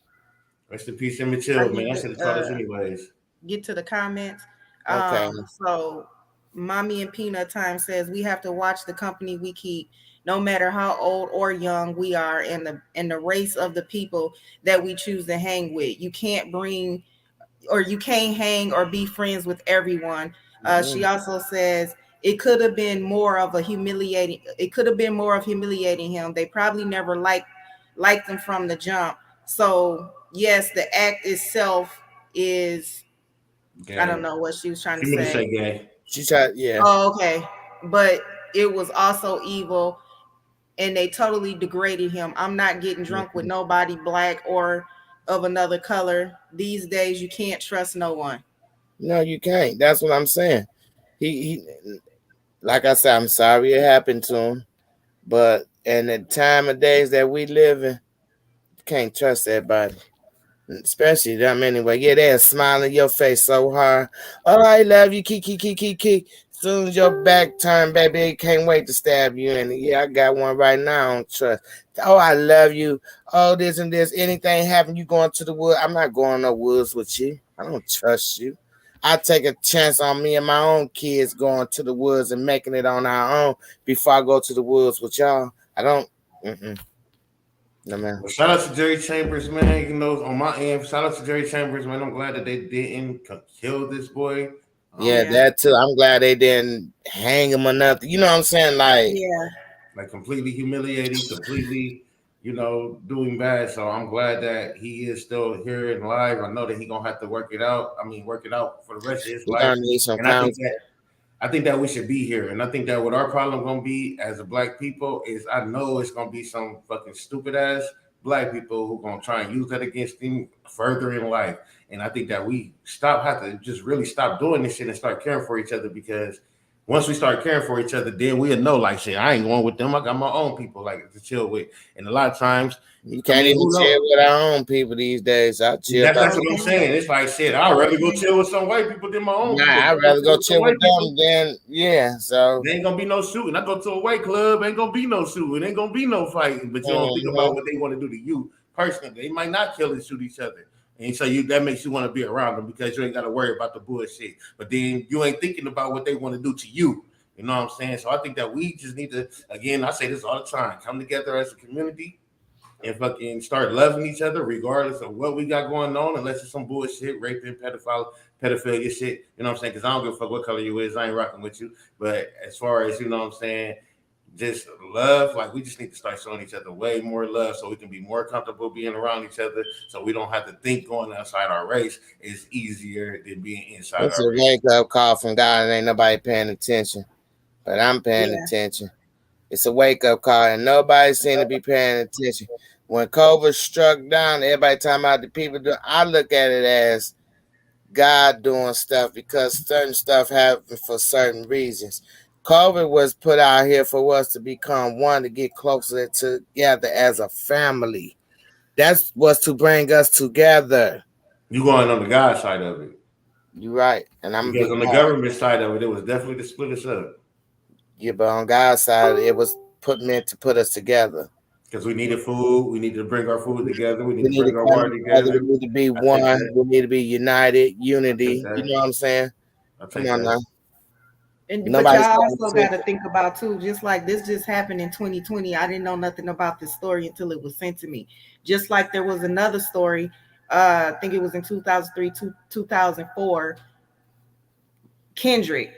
[SPEAKER 2] Rest in peace, Emmett Till, man. I should have taught us anyways.
[SPEAKER 3] Get to the comments.
[SPEAKER 5] Okay.
[SPEAKER 3] So, Mommy and Peanut Time says we have to watch the company we keep, no matter how old or young we are, and the race of the people that we choose to hang with. You can't hang or be friends with everyone. She also says it could have been more of humiliating him. They probably never liked him from the jump. So yes, the act itself is gay. I don't know what she was trying to say.
[SPEAKER 2] Gay.
[SPEAKER 5] She tried, yeah.
[SPEAKER 3] Oh, okay. But it was also evil, and they totally degraded him. I'm not getting drunk with nobody black or of another color. These days you can't trust no one.
[SPEAKER 5] No, you can't. That's what I'm saying. he like I said, I'm sorry it happened to him, but in the time of days that we live in, you can't trust everybody. Especially them anyway. Yeah, they'll smile in your face so hard. Oh, I love you, kiki. As soon as your back turn, baby, they can't wait to stab you in it. Yeah, I got one right now. I don't trust. Oh, I love you. Oh, this and this. Anything happen, you going to the woods. I'm not going no woods with you. I don't trust you. I take a chance on me and my own kids going to the woods and making it on our own before I go to the woods with y'all. I don't. No, man.
[SPEAKER 2] Well, shout out to Jerry Chambers, man. You know, on my end, shout out to Jerry Chambers, man. I'm glad that they didn't kill this boy.
[SPEAKER 5] Yeah, that too. I'm glad they didn't hang him or nothing. You know what I'm saying?
[SPEAKER 2] Like completely humiliating, completely, doing bad. So I'm glad that he is still here and alive. I know that he's gonna have to work it out. Work it out for the rest of his life.
[SPEAKER 5] Gonna need some
[SPEAKER 2] and I think that we should be here. And I think that what our problem gonna be as a black people is I know it's gonna be some fucking stupid ass black people who gonna try and use that against them further in life. And I think that we have to just really stop doing this shit and start caring for each other, because once we start caring for each other, then we'll know, like, shit, I ain't going with them. I got my own people like to chill with. And a lot of times
[SPEAKER 5] you can't even chill with our own people these days. I chill.
[SPEAKER 2] That's what I'm saying. It's like, shit, I'd rather go chill with some white people than my own.
[SPEAKER 5] Nah, I'd rather go chill with them than so
[SPEAKER 2] there ain't gonna be no shooting. I go to a white club, ain't gonna be no shooting, ain't gonna be no fighting. But you don't think about what they want to do to you personally. They might not kill and shoot each other. And so that makes you want to be around them because you ain't got to worry about the bullshit. But then you ain't thinking about what they want to do to you. You know what I'm saying? So I think that we just need to, again, I say this all the time, come together as a community and fucking start loving each other regardless of what we got going on, unless it's some bullshit, rape and pedophilia shit. You know what I'm saying? Because I don't give a fuck what color you is. I ain't rocking with you. But as far as, you know what I'm saying, just love, like we just need to start showing each other way more love so we can be more comfortable being around each other, so we don't have to think going outside our race is easier than being inside
[SPEAKER 5] it's
[SPEAKER 2] our
[SPEAKER 5] race. It's a wake-up call from God and ain't nobody paying attention. But I'm paying attention. It's a wake-up call and nobody seem to be paying attention. When COVID struck down, everybody talking about the people I look at it as God doing stuff because certain stuff happened for certain reasons. COVID was put out here for us to become one, to get closer together as a family. That's what's to bring us together.
[SPEAKER 2] You going on the God side of it.
[SPEAKER 5] You're right. And I'm
[SPEAKER 2] because on the government side of it, it was definitely to split us up.
[SPEAKER 5] Yeah, but on God's side, it was meant to put us together.
[SPEAKER 2] Because we needed food, we need to bring our food together, we need to bring our water together.
[SPEAKER 5] We need to be one, we need to be united, unity. You know what I'm saying? Come on now.
[SPEAKER 3] But y'all also got to think about too, just like this just happened in 2020. I didn't know nothing about this story until it was sent to me. Just like there was another story, I think it was in 2003, 2004. Kendrick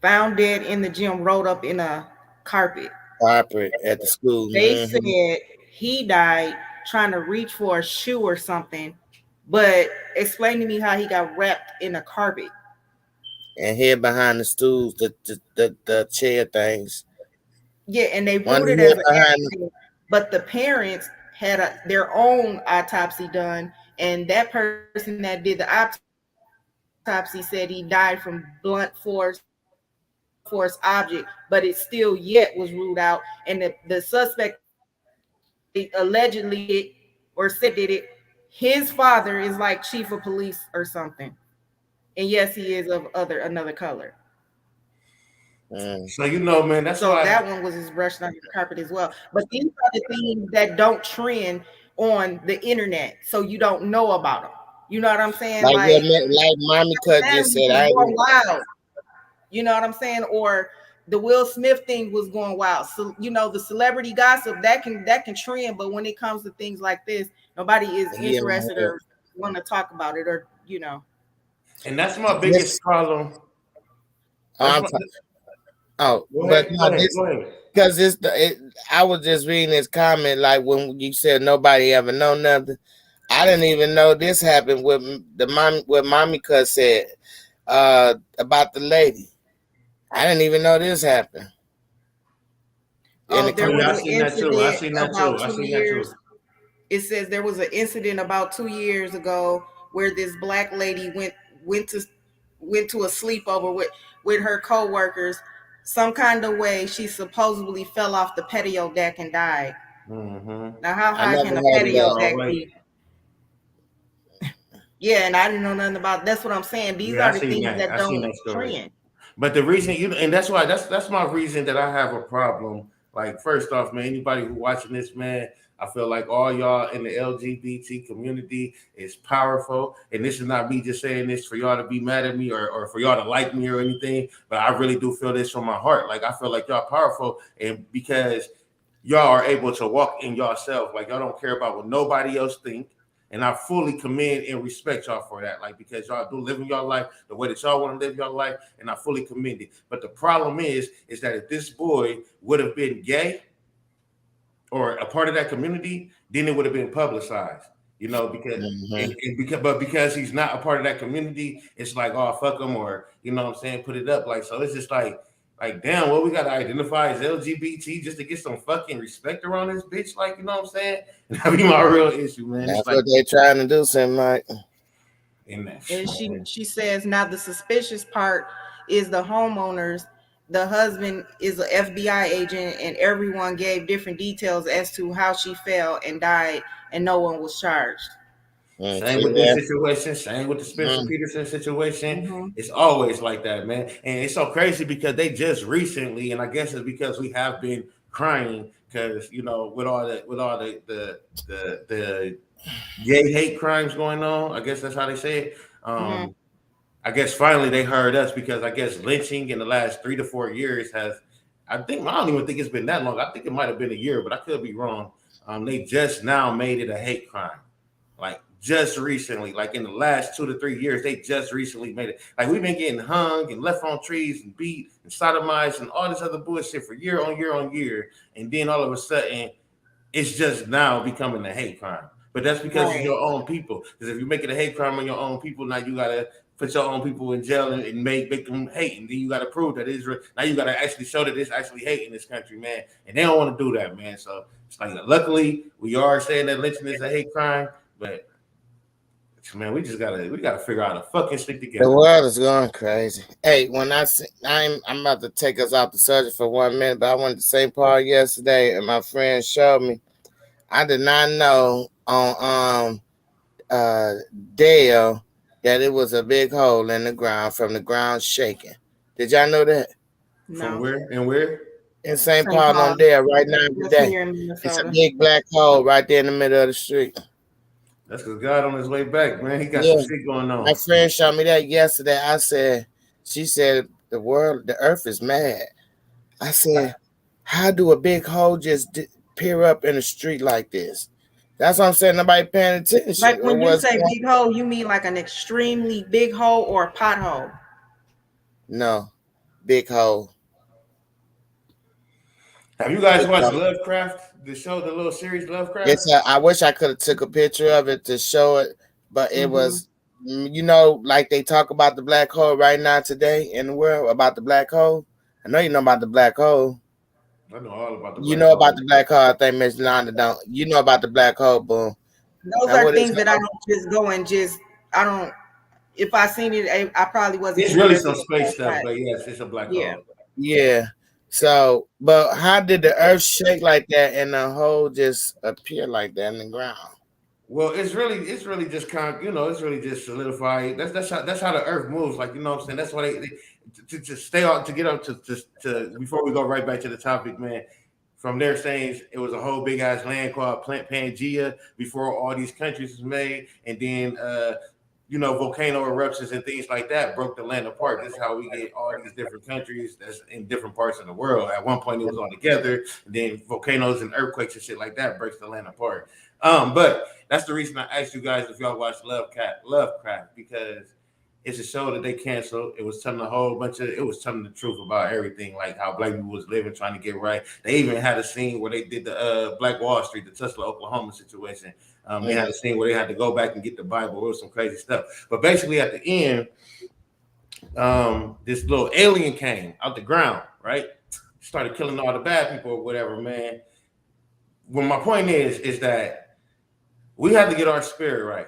[SPEAKER 3] found dead in the gym, rolled up in a carpet
[SPEAKER 5] at the school.
[SPEAKER 3] They said he died trying to reach for a shoe or something, but explain to me how he got wrapped in a carpet
[SPEAKER 5] and hid behind the stools, the chair things.
[SPEAKER 3] Yeah, and they wrote it as an accident, but the parents had their own autopsy done, and that person that did the autopsy said he died from blunt force object, but it still yet was ruled out, and the suspect allegedly or said did it. His father is like chief of police or something, and yes, he is of another color.
[SPEAKER 2] So man, that's why
[SPEAKER 3] that one was just brushed under the carpet as well. But these are the things that don't trend on the internet, so you don't know about them. You know what I'm saying?
[SPEAKER 5] Like Mommy Cut just said, I
[SPEAKER 3] going wild. You know what I'm saying? Or the Will Smith thing was going wild. So the celebrity gossip that can trend, but when it comes to things like this, nobody is interested or want to talk about it, or
[SPEAKER 2] And that's my biggest problem.
[SPEAKER 5] Because I was just reading this comment, like when you said nobody ever know nothing. I didn't even know this happened with what Mommy Cut said about the lady. I didn't even know this happened.
[SPEAKER 3] There was an incident about 2 years. It says there was an incident about 2 years ago where this black lady went to went to a sleepover with her co-workers. Some kind of way she supposedly fell off the patio deck and died.
[SPEAKER 2] Mm-hmm.
[SPEAKER 3] Now, how
[SPEAKER 5] I
[SPEAKER 3] high
[SPEAKER 5] never
[SPEAKER 3] can a
[SPEAKER 5] heard of
[SPEAKER 3] patio
[SPEAKER 5] that.
[SPEAKER 3] deck be? Yeah, and I didn't know nothing about. That's what I'm saying. These
[SPEAKER 2] Yeah, I
[SPEAKER 3] are the
[SPEAKER 2] seen
[SPEAKER 3] things
[SPEAKER 2] that.
[SPEAKER 3] that
[SPEAKER 2] I seen
[SPEAKER 3] don't
[SPEAKER 2] that story.
[SPEAKER 3] trend.
[SPEAKER 2] But the reason and that's why that's my reason that I have a problem. Like, first off, man, anybody who watching this, man, I feel like all y'all in the LGBT community is powerful. And this is not me just saying this for y'all to be mad at me or for y'all to like me or anything. But I really do feel this from my heart. Like, I feel like y'all powerful, and because y'all are able to walk in yourself, like y'all don't care about what nobody else think. And I fully commend and respect y'all for that. Like, because y'all do live in your life the way that y'all want to live your life, and I fully commend it. But the problem is that if this boy would have been gay or a part of that community, then it would have been publicized. You know, because because he's not a part of that community, it's like, oh, fuck him, or you know what I'm saying, put it up. Like, so it's just like damn, well, we gotta identify as LGBT just to get some fucking respect around this bitch. Like, you know what I'm saying? That'd be my real issue, man.
[SPEAKER 5] That's
[SPEAKER 2] it's like,
[SPEAKER 5] what they're trying to do, Sam Mike.
[SPEAKER 3] And she says now the suspicious part is the homeowners. The husband is an FBI agent, and everyone gave different details as to how she fell and died, and no one was charged.
[SPEAKER 2] Same with this situation, same with the Spencer Peterson situation.
[SPEAKER 3] Mm-hmm.
[SPEAKER 2] It's always like that, man. And it's so crazy because they just recently, and I guess it's because we have been crying because, you know, with all the gay hate crimes going on, I guess that's how they say it. I guess finally they heard us, because I guess lynching in the last 3 to 4 years has, I don't even think it's been that long. I think it might have been a year, but I could be wrong. They just now made it a hate crime. Like, just recently, like in the last 2 to 3 years, they just recently made it. Like, we've been getting hung and left on trees and beat and sodomized and all this other bullshit for year on year on year. And then all of a sudden, it's just now becoming a hate crime. But that's because it's your own people. Because if you make it a hate crime on your own people, now you got to put your own people in jail and make them hate. And then you got to prove that Israel, now you got to actually show that it's actually hate in this country, man. And they don't want to do that, man. So it's like, luckily, we are saying that lynching is a hate crime, but man, we gotta figure out a fucking stick together.
[SPEAKER 5] The world is going crazy. Hey, when I'm about to take us off the subject for 1 minute, but I went to St. Paul yesterday, and my friend showed me. I did not know on Dale that it was a big hole in the ground from the ground shaking. Did y'all know that?
[SPEAKER 3] No.
[SPEAKER 2] From where and where?
[SPEAKER 5] In St. Paul on Dale right now today. It's a big black hole right there in the middle of the street.
[SPEAKER 2] That's because God on his way back, man. He got some shit going on.
[SPEAKER 5] My friend showed me that yesterday. She said, the earth is mad. I said, how do a big hole just appear up in the street like this? That's what I'm saying. Nobody paying attention.
[SPEAKER 3] Like, when you say big hole, you mean like an extremely big hole or a pothole?
[SPEAKER 5] No, big hole.
[SPEAKER 2] Have you guys watched Lovecraft, the show, the little series Lovecraft?
[SPEAKER 5] Yes, I wish I could have took a picture of it to show it, but it was, you know, like they talk about the black hole right now today in the world, about the black hole. I know you know about the black hole.
[SPEAKER 2] I know all about the black hole.
[SPEAKER 5] You know about the black hole. I think Miss Londa don't. You know about the black hole, boom.
[SPEAKER 3] Those are things that I don't just go and I don't. If I seen it, I probably wasn't.
[SPEAKER 2] It's really some space stuff, but yes, it's a black hole.
[SPEAKER 5] Yeah. So, but how did the earth shake like that and the hole just appear like that in the ground?
[SPEAKER 2] Well, it's really just kind of, you know, it's really just solidified. That's how the earth moves. Like, you know what I'm saying? That's why they to stay on, to get up to before we go right back to the topic, man. From their saying it was a whole big ass land called Pangea before all these countries was made, and then you know, volcano eruptions and things like that broke the land apart. This is how we get all these different countries that's in different parts of the world. At one point, it was all together. And then volcanoes and earthquakes and shit like that breaks the land apart. But that's the reason I asked you guys if y'all watch Lovecraft, because it's a show that they canceled. It was telling it was telling the truth about everything, like how black people was living, trying to get right. They even had a scene where they did the Black Wall Street, the Tulsa, Oklahoma situation. They had a scene where they had to go back and get the Bible. It was some crazy stuff. But basically at the end, this little alien came out the ground, right? Started killing all the bad people or whatever, man. Well, my point is that we have to get our spirit right.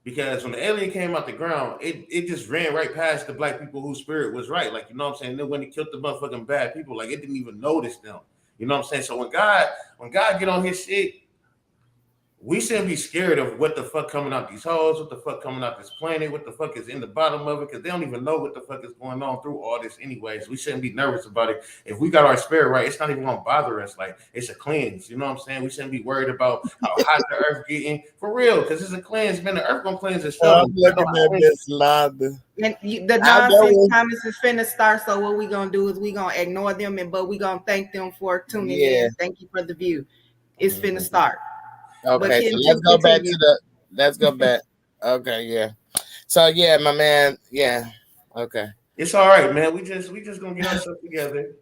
[SPEAKER 2] Because when the alien came out the ground, it just ran right past the black people whose spirit was right. Like, you know what I'm saying? Then when it killed the motherfucking bad people, like it didn't even notice them. You know what I'm saying? So when God get on his shit, we shouldn't be scared of what the fuck coming out these holes, what the fuck coming out this planet, what the fuck is in the bottom of it, because they don't even know what the fuck is going on through all this anyways. We shouldn't be nervous about it. If we got our spirit right, it's not even gonna bother us. Like, it's a cleanse, you know what I'm saying? We shouldn't be worried about how hot the earth getting, for real, because it's a cleanse, man. The earth gonna cleanse itself.
[SPEAKER 5] I'm looking at this lobby.
[SPEAKER 3] And the nonsense comments is finna start. So what we gonna do is we gonna ignore them, but we gonna thank them for tuning in. Thank you for the view. It's finna start.
[SPEAKER 5] Okay, so let's go back. Okay, yeah. So yeah, my man, yeah. Okay.
[SPEAKER 2] It's all right, man. We just gonna get ourselves together.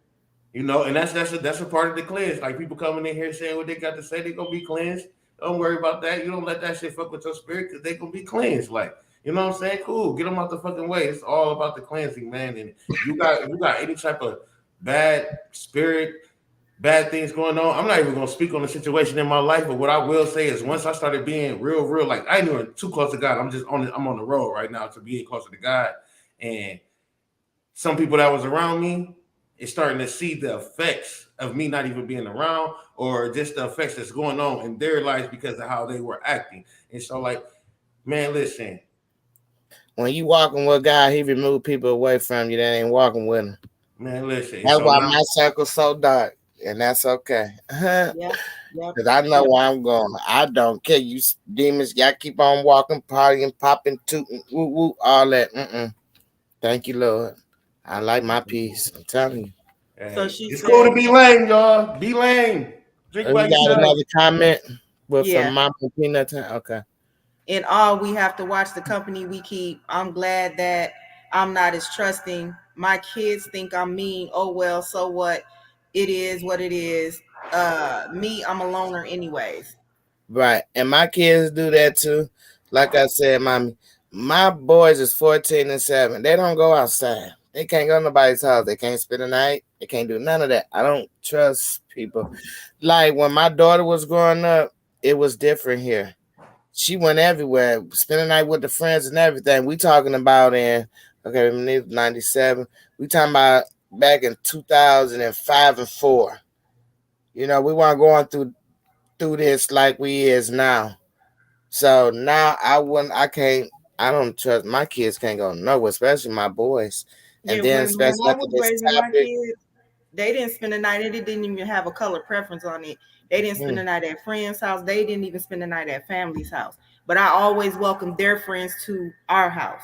[SPEAKER 2] You know, and that's a part of the cleanse. Like, people coming in here saying what they got to say, they gonna be cleansed. Don't worry about that. You don't let that shit fuck with your spirit, because they gonna be cleansed. Like, you know what I'm saying? Cool. Get them out the fucking way. It's all about the cleansing, man. And if you got any type of bad spirit, bad things going on, I'm not even gonna speak on the situation in my life. But what I will say is, once I started being real, like, I ain't even too close to God. I'm on the road right now to being closer to God. And some people that was around me is starting to see the effects of me not even being around, or just the effects that's going on in their lives because of how they were acting. And so, like, man, listen.
[SPEAKER 5] When you walking with God, he removed people away from you that ain't walking with him.
[SPEAKER 2] Man, listen.
[SPEAKER 5] That's why my circle's so dark, and that's okay. Because I know where I'm going. I don't care. You demons, y'all keep on walking, partying, popping, tooting, woo, woo, all that. Thank you, Lord. I like my peace. I'm telling you.
[SPEAKER 2] Hey, so it's cool to be lame, y'all. Be lame. Drink
[SPEAKER 5] by yourself. Got another comment from Mama Peanut. Okay.
[SPEAKER 3] In all, we have to watch the company we keep. I'm glad that I'm not as trusting. My kids think I'm mean. Oh well, so what? It is what it is. Me, I'm a loner anyways.
[SPEAKER 5] Right. And my kids do that too. Like I said, my boys is 14 and 7. They don't go outside. They can't go to nobody's house. They can't spend the night. They can't do none of that. I don't trust people. Like, when my daughter was growing up, it was different here. She went everywhere, spend the night with the friends and everything. We talking about in 97. We talking about back in 2005 and 4. You know, we weren't going through this like we is now. So now I don't trust my kids. Can't go nowhere, especially my boys. And then especially
[SPEAKER 3] when I was raising my kids, they didn't spend the night. They didn't even have a color preference on it. They didn't spend the night at friends' house. They didn't even spend the night at family's house. But I always welcomed their friends to our house.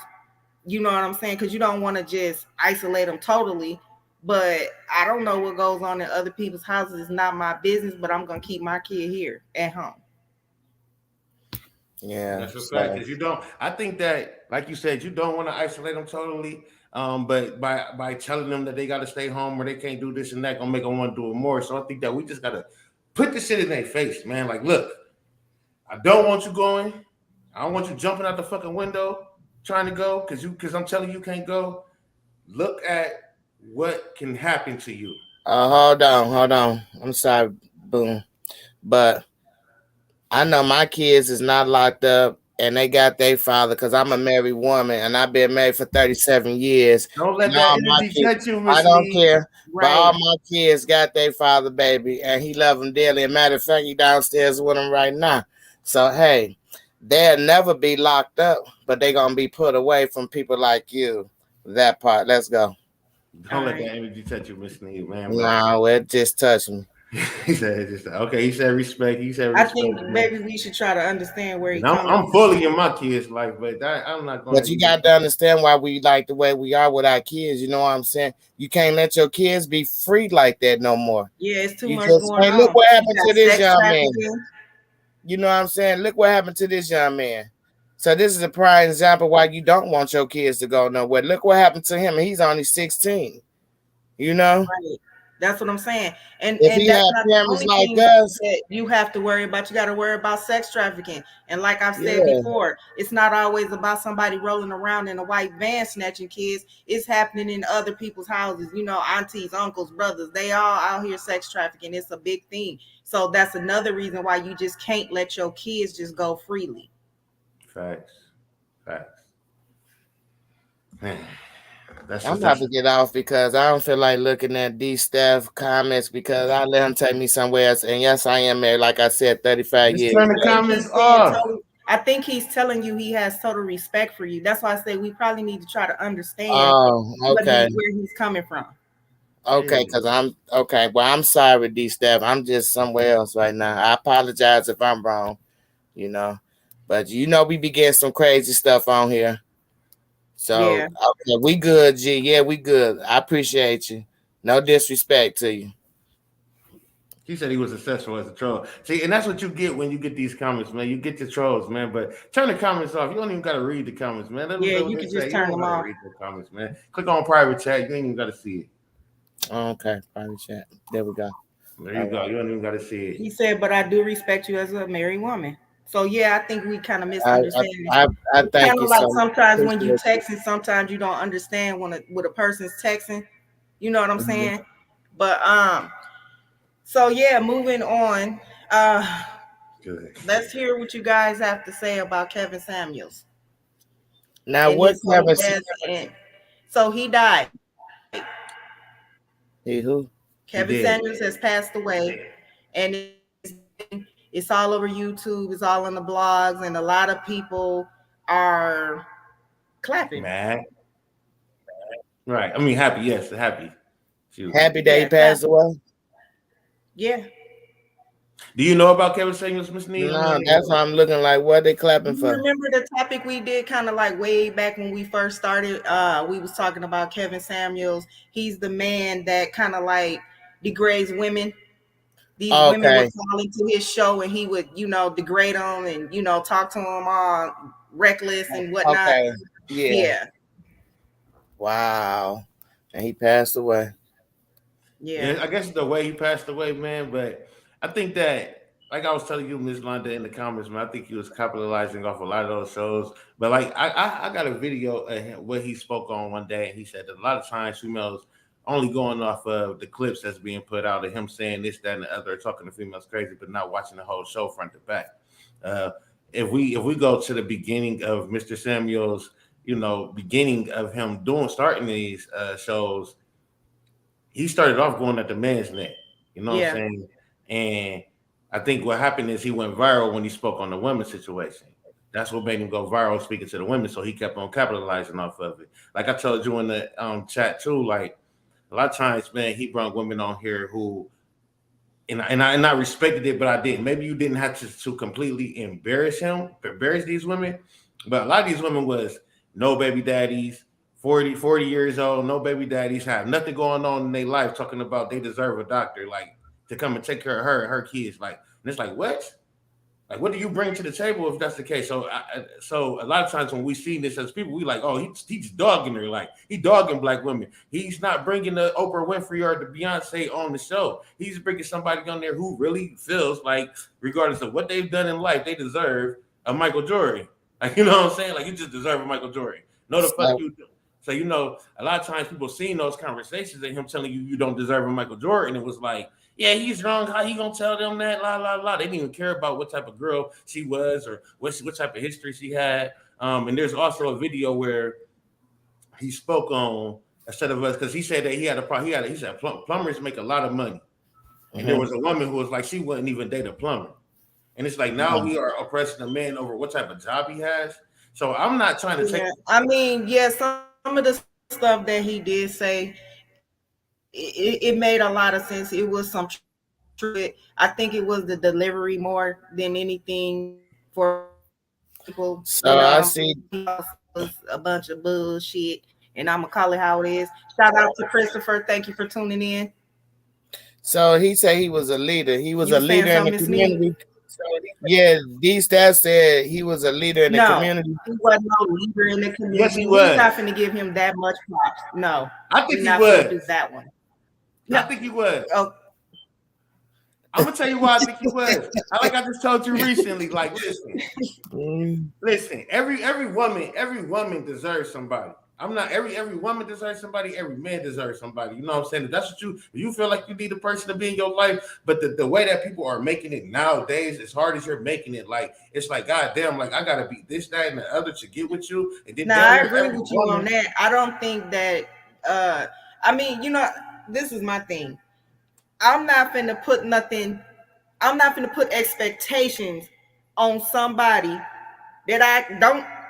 [SPEAKER 3] You know what I'm saying? Because you don't want to just isolate them totally. But I don't know what goes on in other people's houses. It's not my business, but I'm going to keep my kid here at home.
[SPEAKER 5] Yeah.
[SPEAKER 2] That's a fact. Because I think that, like you said, you don't want to isolate them totally. But by telling them that they got to stay home or they can't do this and that, gonna make them want to do it more. So I think that we just got to put this shit in their face, man. Like, look, I don't want you going. I don't want you jumping out the fucking window trying to go because I'm telling you can't go. Look at what can happen to you.
[SPEAKER 5] Hold on. I'm sorry, boom. But I know my kids is not locked up and they got their father, because I'm a married woman and I've been married for 37 years.
[SPEAKER 2] Don't let that energy touch you, Miss
[SPEAKER 5] I don't
[SPEAKER 2] Lee.
[SPEAKER 5] care.
[SPEAKER 3] Right.
[SPEAKER 5] But all my kids got their father, baby, and he love them dearly. As a matter of fact, he downstairs with them right now. So, hey, they'll never be locked up, but they're going to be put away from people like you. That part. Let's go.
[SPEAKER 2] Don't let that energy touch you, Miss Lee, man.
[SPEAKER 5] No, it just touched me.
[SPEAKER 2] He said okay. He said respect. I
[SPEAKER 3] think maybe we should try to understand where he's coming.
[SPEAKER 2] I'm fully in my kids' life, but I'm not going.
[SPEAKER 5] But you got to understand why we like the way we are with our kids. You know what I'm saying? You can't let your kids be free like that no more.
[SPEAKER 3] Yeah, it's too much going on.
[SPEAKER 5] Look what happened to this young man. You know what I'm saying? Look what happened to this young man. So this is a prime example why you don't want your kids to go nowhere. Look what happened to him, and he's only 16. You know?
[SPEAKER 3] Right. That's what I'm saying. And
[SPEAKER 5] if
[SPEAKER 3] and
[SPEAKER 5] he
[SPEAKER 3] that's
[SPEAKER 5] had
[SPEAKER 3] not
[SPEAKER 5] parents
[SPEAKER 3] the
[SPEAKER 5] like
[SPEAKER 3] only thing
[SPEAKER 5] us,
[SPEAKER 3] that you have to worry about. You got to worry about sex trafficking. And like I've said before, it's not always about somebody rolling around in a white van snatching kids. It's happening in other people's houses. You know, aunties, uncles, brothers, they all out here sex trafficking. It's a big thing. So that's another reason why you just can't let your kids just go freely.
[SPEAKER 2] Facts. Facts. Man, that's
[SPEAKER 5] I'm
[SPEAKER 2] just
[SPEAKER 5] about to get off because I don't feel like looking at these staff comments because I let him take me somewhere else. And yes, I am married, like I said, 35
[SPEAKER 2] just
[SPEAKER 5] years.
[SPEAKER 2] turn the comments off.
[SPEAKER 3] I think he's telling you he has total respect for you. That's why I say we probably need to try to understand
[SPEAKER 5] Oh, okay.
[SPEAKER 3] where he's coming from.
[SPEAKER 5] Okay, because I'm okay. Well, I'm sorry, D Steph. I'm just somewhere else right now. I apologize if I'm wrong, But we be getting some crazy stuff on here. So
[SPEAKER 3] Yeah.
[SPEAKER 5] okay, we good, G. Yeah, we good. I appreciate you. No disrespect to you.
[SPEAKER 2] He said he was successful as a troll. See, and that's what you get when you get these comments, man. You get the trolls, man. But turn the comments off. You don't even got to read the comments, man. Let them
[SPEAKER 3] Yeah,
[SPEAKER 2] know what
[SPEAKER 3] you
[SPEAKER 2] they
[SPEAKER 3] can
[SPEAKER 2] say.
[SPEAKER 3] just
[SPEAKER 2] You
[SPEAKER 3] turn
[SPEAKER 2] don't
[SPEAKER 3] them
[SPEAKER 2] got to
[SPEAKER 3] off.
[SPEAKER 2] read the comments, man. Click on private chat. You ain't even got to see it.
[SPEAKER 5] Okay, private chat. There we go.
[SPEAKER 2] There you go. You don't even got to see it.
[SPEAKER 3] He said, but I do respect you as a married woman. So yeah, I think we kind of
[SPEAKER 5] I
[SPEAKER 3] misunderstand.
[SPEAKER 5] thank
[SPEAKER 3] Kind
[SPEAKER 5] you.
[SPEAKER 3] of like
[SPEAKER 5] So
[SPEAKER 3] sometimes when you
[SPEAKER 5] appreciate
[SPEAKER 3] text and sometimes you don't understand when what a person's texting. You know what I'm saying? But so yeah, moving on.
[SPEAKER 2] Good.
[SPEAKER 3] Let's hear what you guys have to say about Kevin Samuels.
[SPEAKER 5] now
[SPEAKER 3] and
[SPEAKER 5] what
[SPEAKER 3] his whole
[SPEAKER 5] Kevin?
[SPEAKER 3] death. And so he died.
[SPEAKER 5] He who?
[SPEAKER 3] Kevin
[SPEAKER 2] did.
[SPEAKER 3] Samuels has passed away, and it's all over YouTube. It's all on the blogs, and a lot of people are clapping.
[SPEAKER 2] Mad. Right. I mean, happy. Yes, happy. Shoot.
[SPEAKER 5] Happy that he passed away.
[SPEAKER 3] Yeah.
[SPEAKER 2] Do you know about Kevin Samuels, Miss Nee?
[SPEAKER 5] No, that's why I'm looking like what they clapping
[SPEAKER 3] You
[SPEAKER 5] for.
[SPEAKER 3] remember the topic we did kind of like way back when we first started? We was talking about Kevin Samuels. He's the man that kind of like degrades women. These women would call into his show and he would, degrade them and, talk to them all reckless and whatnot.
[SPEAKER 5] Okay. Yeah. Wow. And he passed away.
[SPEAKER 3] Yeah.
[SPEAKER 2] I guess the way he passed away, man. But I think that, like I was telling you, Miss Londa, in the comments, man, I think he was capitalizing off a lot of those shows. But like, I got a video of him where he spoke on one day, and he said that a lot of times females only going off of the clips that's being put out of him saying this, that, and the other, talking to females crazy, but not watching the whole show front to back. If we go to the beginning of Mr. Samuels, beginning of him starting these shows, he started off going at the man's neck. You know what I'm saying? And I think what happened is he went viral when he spoke on the women's situation. That's what made him go viral speaking to the women. So he kept on capitalizing off of it. Like I told you in the chat too, like a lot of times, man, he brought women on here who, and I respected it, but I didn't. Maybe you didn't have to completely embarrass these women. But a lot of these women was no baby daddies, 40 years old, no baby daddies, have nothing going on in their life, talking about they deserve a doctor, like to come and take care of her kids. Like, and it's like, what? Like, what do you bring to the table if that's the case? So, so a lot of times when we see this as people, we like, oh, he's dogging her, like he dogging black women. He's not bringing the Oprah Winfrey or the Beyonce on the show. He's bringing somebody on there who really feels like, regardless of what they've done in life, they deserve a Michael Jordan. Like, you know what I'm saying? Like, you just deserve a Michael Jordan. No, the fuck you do. So, a lot of times people seen those conversations and him telling you don't deserve a Michael Jordan. It was like, yeah, he's wrong. How he gonna tell them that? La la la. They didn't even care about what type of girl she was or what type of history she had. And there's also a video where he spoke on instead of us because he said that he had a problem. He said plumbers make a lot of money, and there was a woman who was like she wouldn't even date a plumber. And it's like now we are oppressing a man over what type of job he has. So I'm not trying to take.
[SPEAKER 3] I mean, some of the stuff that he did say, it made a lot of sense. It was some truth. I think it was the delivery more than anything for people.
[SPEAKER 5] So I see
[SPEAKER 3] was a bunch of bullshit, and I'm gonna call it how it is. Shout out to Christopher. Thank you for tuning in.
[SPEAKER 5] So he said he was a leader. He was a leader in the community. Yeah, D-Stat said he was a leader in the community.
[SPEAKER 3] He wasn't no leader in the community.
[SPEAKER 2] Yes, he was.
[SPEAKER 3] We're not going to give him that much props. No.
[SPEAKER 2] I think he
[SPEAKER 3] was. Do that one.
[SPEAKER 2] No. I think he was.
[SPEAKER 3] Oh.
[SPEAKER 2] I'm gonna tell you why I think he was. I just told you recently. Like, listen. Every woman deserves somebody. I'm not every woman deserves somebody, every man deserves somebody. You know what I'm saying? If that's what you feel like you need a person to be in your life, but the way that people are making it nowadays, as hard as you're making it, like it's like goddamn, like I gotta be this, that, and the other to get with you. And then
[SPEAKER 3] I agree with you on that. I don't think that I mean, this is my thing. I'm not finna put expectations on somebody that I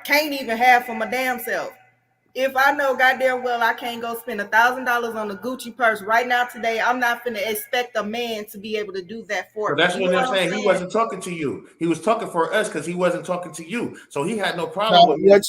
[SPEAKER 3] can't even have for my damn self. If I know goddamn well I can't go spend $1,000 on a Gucci purse right now today, I'm not finna expect a man to be able to do that for me.
[SPEAKER 2] That's what I'm saying. He wasn't talking to you. He was talking for us because he wasn't talking to you. So he had no problem with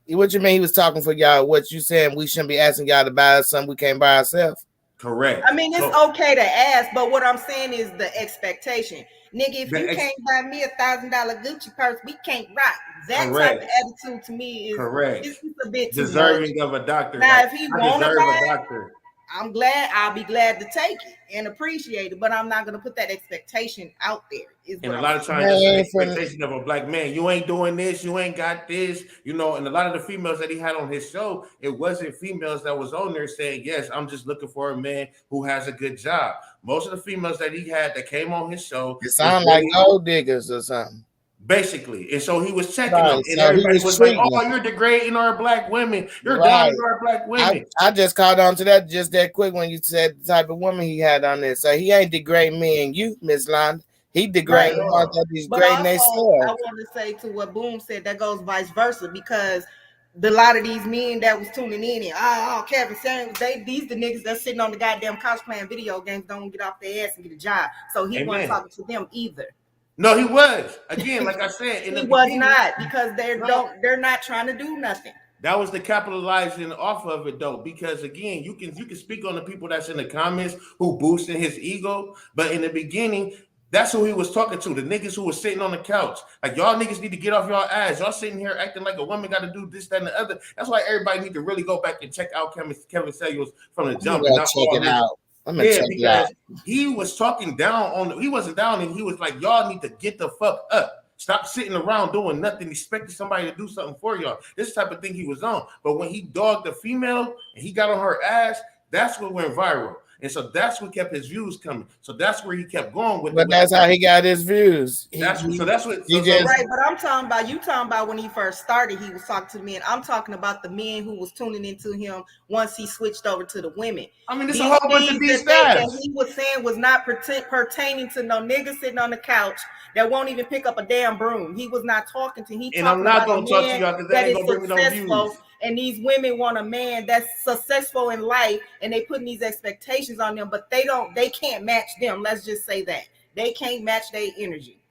[SPEAKER 5] what you mean he was talking for y'all? What you saying we shouldn't be asking y'all to buy us something we can't buy ourselves?
[SPEAKER 2] Correct.
[SPEAKER 3] I mean, it's okay to ask, but what I'm saying is the expectation. Nigga, if you can't buy me $1,000 Gucci purse, we can't rock. That type of attitude to me is correct. It's a bit
[SPEAKER 2] deserving of a doctor.
[SPEAKER 3] Now, if he wants to buy a doctor, I'll be glad to take it and appreciate it, but I'm not gonna put that expectation out there.
[SPEAKER 2] And a lot of times, it's an expectation of a black man. You ain't doing this, you ain't got this, and a lot of the females that he had on his show, it wasn't females that was on there saying, yes, I'm just looking for a man who has a good job. Most of the females that he had that came on his show,
[SPEAKER 5] it sound like gold diggers or something.
[SPEAKER 2] Basically, and so he was checking them, and so everybody was like, "Oh, you're degrading our black women. You're downing our black women."
[SPEAKER 5] I just caught on to that just that quick when you said the type of woman he had on there. So he ain't degrading me and you, Miss Londa. He degrading the ones that he's degrading themselves.
[SPEAKER 3] I want to say to what Boom said, that goes vice versa, because a lot of these men that was tuning in and Kevin Samuels, these the niggas that's sitting on the goddamn couch playing video games, don't get off their ass and get a job. So he wasn't talking to them either.
[SPEAKER 2] No, he was. Again, like I said,
[SPEAKER 3] he was not, because they're not trying to do nothing.
[SPEAKER 2] That was the capitalizing off of it though, because again, you can speak on the people that's in the comments who boosting his ego, but in the beginning, that's who he was talking to, the niggas who was sitting on the couch. Like, y'all niggas need to get off y'all ass. Y'all sitting here acting like a woman got to do this, that, and the other. That's why everybody need to really go back and check out Kevin Samuels from the jump.
[SPEAKER 5] Check it out.
[SPEAKER 2] Because he was talking down on. He wasn't down, and he was like, "Y'all need to get the fuck up. Stop sitting around doing nothing, expecting somebody to do something for y'all." This type of thing he was on. But when he dogged the female and he got on her ass, that's what went viral. And so that's what kept his views coming. So that's where he kept going with.
[SPEAKER 5] But that's how he got his views.
[SPEAKER 3] Right, but I'm talking about when he first started, he was talking to men. I'm talking about the men who was tuning into him once he switched over to the women.
[SPEAKER 2] I mean, there's a whole bunch of these guys
[SPEAKER 3] that he was saying was not pertaining to no nigga sitting on the couch that won't even pick up a damn broom. He was not talking to.
[SPEAKER 2] And I'm not gonna talk to y'all because that ain't gonna bring me no views.
[SPEAKER 3] And these women want a man that's successful in life, and they putting these expectations on them, but they can't match them. Let's just say that they can't match their energy.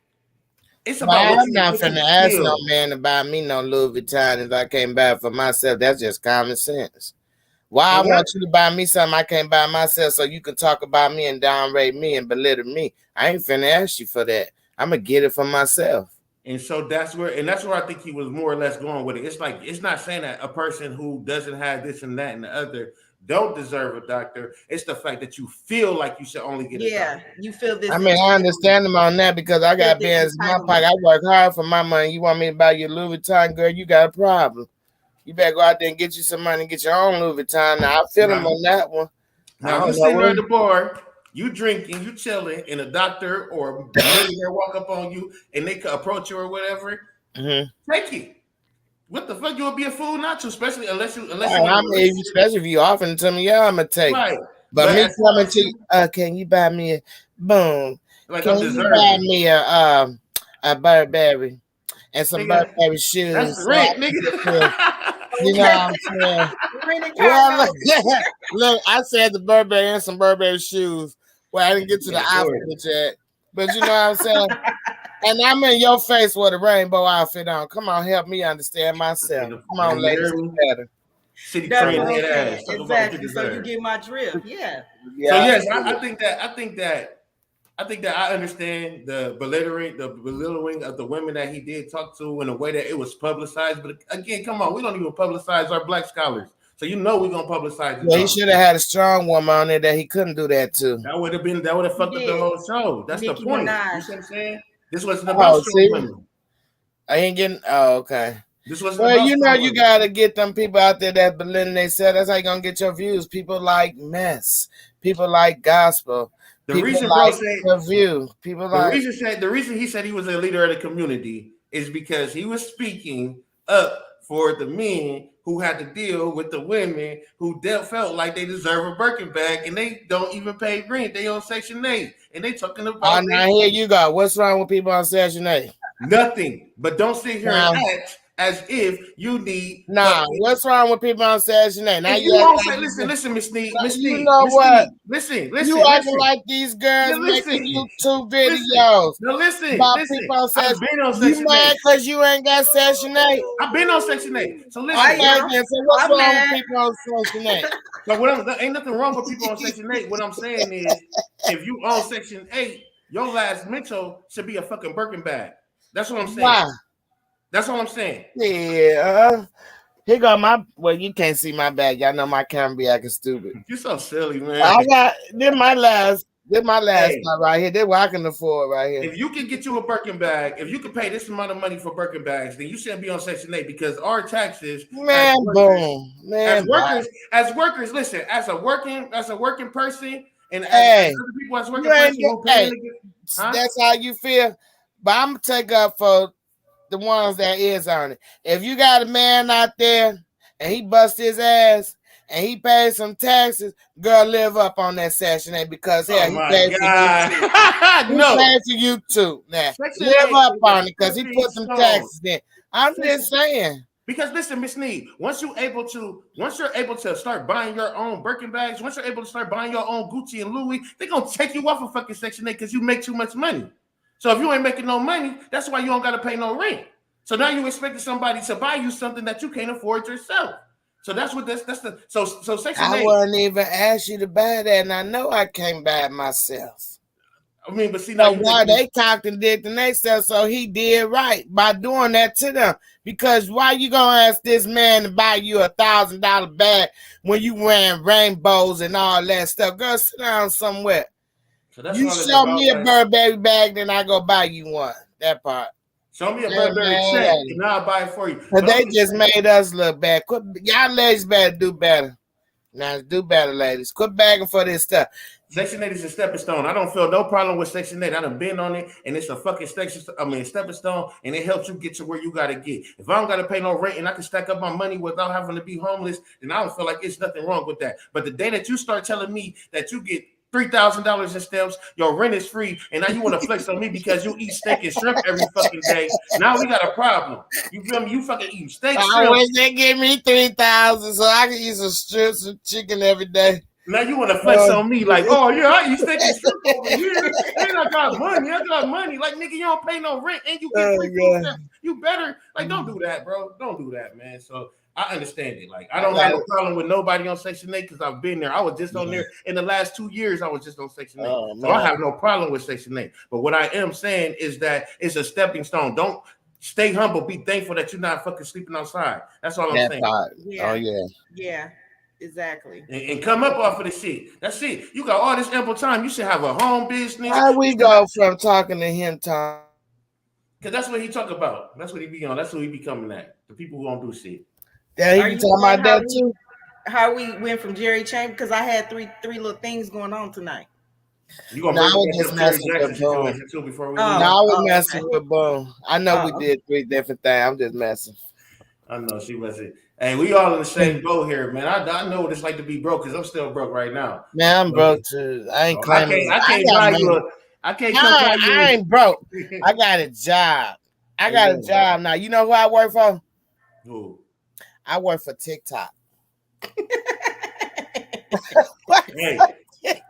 [SPEAKER 5] It's about I'm not finna ask no man to buy me no Louis Vuitton if I can't buy it for myself. That's just common sense. Why I want you to buy me something I can't buy myself so you can talk about me and downrate me and belittle me? I ain't finna ask you for that. I'm gonna get it for myself.
[SPEAKER 2] And so that's where I think he was more or less going with it. It's like, it's not saying that a person who doesn't have this and that and the other don't deserve a doctor. It's the fact that you feel like you should only get a doctor.
[SPEAKER 3] You feel this.
[SPEAKER 5] I mean, I understand him on that because I got bands in my pocket. I work hard for my money. You want me to buy you Louis Vuitton, girl? You got a problem. You better go out there and get you some money and get your own Louis Vuitton. Now, I feel him on that one.
[SPEAKER 2] Now, you sitting at the bar, you drinking, you chilling, and a doctor or a millionaire walk up on you and they could approach you or whatever. Take it. What the fuck? You would be a fool not to, especially unless
[SPEAKER 5] especially if you offering to me, I'm gonna take.
[SPEAKER 2] Right.
[SPEAKER 5] But me coming to you, can you buy me a boom?
[SPEAKER 2] Like,
[SPEAKER 5] can you buy me a Burberry and some Burberry shoes?
[SPEAKER 2] That's rent, nigga.
[SPEAKER 5] You know what I'm saying? Well, look, I said the Burberry and some Burberry shoes. Well, I didn't get to the outfit yet, but you know what I'm saying. And I'm in your face with a rainbow outfit on. Come on, help me understand myself. Come on, ladies, better.
[SPEAKER 2] City train head ass.
[SPEAKER 3] Exactly. So you get my drift. Yeah.
[SPEAKER 2] So yes, I think that I understand the belittling of the women that he did talk to in a way that it was publicized. But again, come on, we don't even publicize our black scholars. So we're gonna publicize it.
[SPEAKER 5] Well, he should have had a strong woman on there that he couldn't do that to.
[SPEAKER 2] That would have fucked up the whole show. That's the point. You know what I'm saying? This wasn't about strong women.
[SPEAKER 5] I ain't getting. Oh, okay.
[SPEAKER 2] This wasn't
[SPEAKER 5] Well,
[SPEAKER 2] about
[SPEAKER 5] you know,
[SPEAKER 2] someone.
[SPEAKER 5] you gotta get them people out there that believe themselves. That's how you gonna get your views. People like mess. People like gospel.
[SPEAKER 2] The
[SPEAKER 5] People
[SPEAKER 2] reason, bro,
[SPEAKER 5] like
[SPEAKER 2] said
[SPEAKER 5] the view. People like
[SPEAKER 2] the reason he said he was a leader of the community is because he was speaking up for the men who had to deal with the women who felt like they deserve a Birkin bag and they don't even pay rent. They on Section 8 and they talking about
[SPEAKER 5] now here you go. What's wrong with people on Section 8?
[SPEAKER 2] nothing. But don't sit here
[SPEAKER 5] Nah.
[SPEAKER 2] and act as if you need.
[SPEAKER 5] What's wrong with people on Section 8? Now
[SPEAKER 2] If you won't say, listen, Miss Sneed,
[SPEAKER 5] you know what?
[SPEAKER 2] Listen,
[SPEAKER 5] You acting like these girls making YouTube videos.
[SPEAKER 2] No, listen.
[SPEAKER 5] About people on Section 8.
[SPEAKER 2] I've been on Section 8.
[SPEAKER 5] You mad because you ain't got Section 8?
[SPEAKER 2] I've been on Section 8. So listen.
[SPEAKER 5] So what's wrong with people on Section 8?
[SPEAKER 2] So ain't nothing wrong with people on Section 8. What I'm saying is, if you own Section 8, your last mental should be a fucking Birkin bag. That's what I'm saying.
[SPEAKER 5] Why?
[SPEAKER 2] That's all I'm saying.
[SPEAKER 5] Yeah. Here go my. Well, you can't see my bag. Y'all know my camera be acting stupid.
[SPEAKER 2] You're so silly, man.
[SPEAKER 5] I got this my last spot right here. This what I can afford right here.
[SPEAKER 2] If you can get you a Birkin bag, if you can pay this amount of money for Birkin bags, then you shouldn't be on Section 8 because our taxes,
[SPEAKER 5] as
[SPEAKER 2] workers, listen, as a working person, and
[SPEAKER 5] as
[SPEAKER 2] other people as working person,
[SPEAKER 5] that's how you feel. But I'm gonna take up for the ones that is on it. If you got a man out there and he bust his ass and he pays some taxes, girl, live up on that Section 8 because he pays for YouTube. He pays for YouTube now. Live up on it because he put some taxes in. I'm just saying.
[SPEAKER 2] Because listen, Miss Sneed, once you're able to start buying your own Birkin bags, once you're able to start buying your own Gucci and Louis, they're gonna take you off of fucking Section 8 because you make too much money. So if you ain't making no money, that's why you don't gotta pay no rent. So now you expecting somebody to buy you something that you can't afford yourself. So that's what so Section 8.
[SPEAKER 5] I wouldn't even ask you to buy that, and I know I can't buy it myself.
[SPEAKER 2] I mean, but see now
[SPEAKER 5] why they contradicting themselves, so he did right by doing that to them. Because why you gonna ask this man to buy you $1,000 bag when you wearing rainbows and all that stuff? Girl, sit down somewhere. So you show me a Burberry bag, then I go buy you one. That part.
[SPEAKER 2] Show me a Burberry check, and I'll buy it for you.
[SPEAKER 5] But they just made us look bad. Y'all ladies better do better. Now do better, ladies. Quit begging for this stuff.
[SPEAKER 2] Section 8 is a stepping stone. I don't feel no problem with Section 8. I done been on it, and it's a fucking stepping stone, and it helps you get to where you gotta get. If I don't gotta pay no rent and I can stack up my money without having to be homeless, then I don't feel like it's nothing wrong with that. But the day that you start telling me that you get $3,000 in stamps, your rent is free, and now you want to flex on me because you eat steak and shrimp every fucking day. Now we got a problem. You feel me? You fucking eating steak.
[SPEAKER 5] I wish they give me $3,000 so I can eat some strips of chicken every day.
[SPEAKER 2] Now you want to flex on me like, oh yeah, I eat steak and shrimp over here, and I got money. Like nigga, you don't pay no rent and you get free food stamps. You better don't do that, bro. Don't do that, man. So I understand it. Like I don't have a problem with nobody on Section 8 because I've been there. I was just on there in the last 2 years. I was just on Section 8, so I have no problem with Section 8. But what I am saying is that it's a stepping stone. Don't stay humble. Be thankful that you're not fucking sleeping outside. That's all I'm saying.
[SPEAKER 3] Yeah. Exactly.
[SPEAKER 2] And come up off of the shit. That's it. You got all this ample time. You should have a home business.
[SPEAKER 5] How we go from talking to him talking?
[SPEAKER 2] Because that's what he talk about. That's what he be on. That's what he be coming at. The people who don't do shit.
[SPEAKER 5] Yeah, he be talking about that too.
[SPEAKER 3] How we went from Jerry Chambers, because I had three little things going on tonight.
[SPEAKER 2] You gonna
[SPEAKER 5] I was just messing with Boom.
[SPEAKER 2] Before we
[SPEAKER 5] I was messing with Boom. I know we did 3 different things. I'm just messing.
[SPEAKER 2] I know she wasn't. Hey, we all in the same boat here, man. I know what it's like to be broke because I'm still broke right now.
[SPEAKER 5] Man, I'm broke too. I ain't claiming.
[SPEAKER 2] I can't buy you. I can't.
[SPEAKER 5] I ain't broke. I got a job. I got a job now. You know who I work for?
[SPEAKER 2] Who?
[SPEAKER 5] I work for TikTok.
[SPEAKER 2] Hey,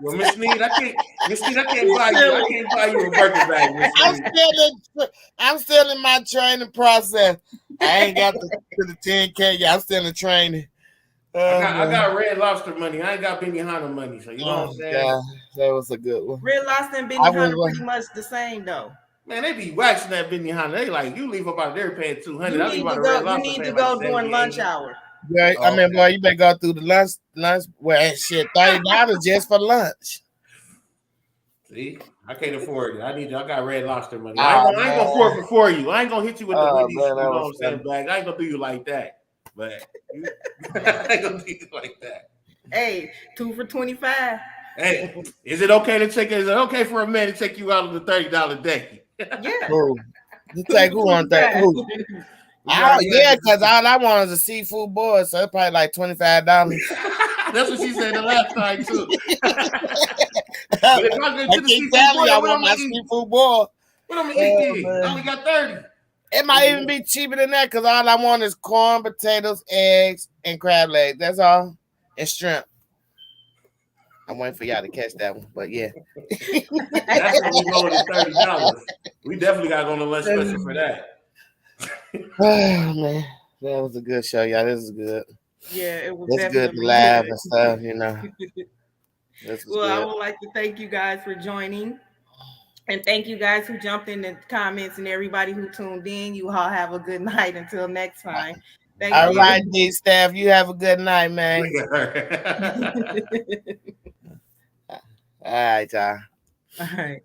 [SPEAKER 2] well, Miss Sneed, I can't buy you. I can't buy you a Birkin bag, Miss Sneed.
[SPEAKER 5] I'm still in my training process. I ain't got to the 10K yet. I'm still in the training.
[SPEAKER 2] I got Red Lobster money. I ain't got Benihana money. So you know what I'm saying?
[SPEAKER 5] God, that was a good one.
[SPEAKER 3] Red Lobster and Benihana pretty much the same though.
[SPEAKER 2] Man, they be waxing that Benihana. They like you leave up out there paying $200.
[SPEAKER 3] You need to go during lunch hour.
[SPEAKER 5] Yeah, I mean, boy, you better go through the lunch. Well, shit, $30 just for lunch.
[SPEAKER 2] See, I can't afford it. I got Red Lobster money. I ain't gonna forfeit for you. I ain't gonna hit you with the Wendy's,
[SPEAKER 5] man,
[SPEAKER 2] you know what I'm saying, bag. I ain't gonna do you like that. But I ain't gonna do you like that.
[SPEAKER 3] Hey, 2 for $25.
[SPEAKER 2] Hey, is it okay for a man to take you out on the $30 day?
[SPEAKER 3] Yeah.
[SPEAKER 5] Who? You take who on that? Who? Yeah, because all I want is a seafood board, so it's probably like $25.
[SPEAKER 2] That's what she said the last time too.
[SPEAKER 5] I keep telling you, I want my seafood board.
[SPEAKER 2] What I'm gonna eat? I only got 30.
[SPEAKER 5] It might even be cheaper than that because all I want is corn, potatoes, eggs, and crab legs. That's all, and shrimp. I'm waiting for y'all to catch that one, but yeah.
[SPEAKER 2] That's when we go to $30. We definitely got to go on a lunch special for that.
[SPEAKER 5] Oh man, that was a good show, y'all. This is good.
[SPEAKER 3] Yeah, it was.
[SPEAKER 5] It's good to laugh and stuff, you know.
[SPEAKER 3] Well, I would like to thank you guys for joining, and thank you guys who jumped in the comments and everybody who tuned in. You all have a good night until next time. Thank you.
[SPEAKER 5] All right, D staff, you have a good night, man. All right, y'all.
[SPEAKER 3] All right.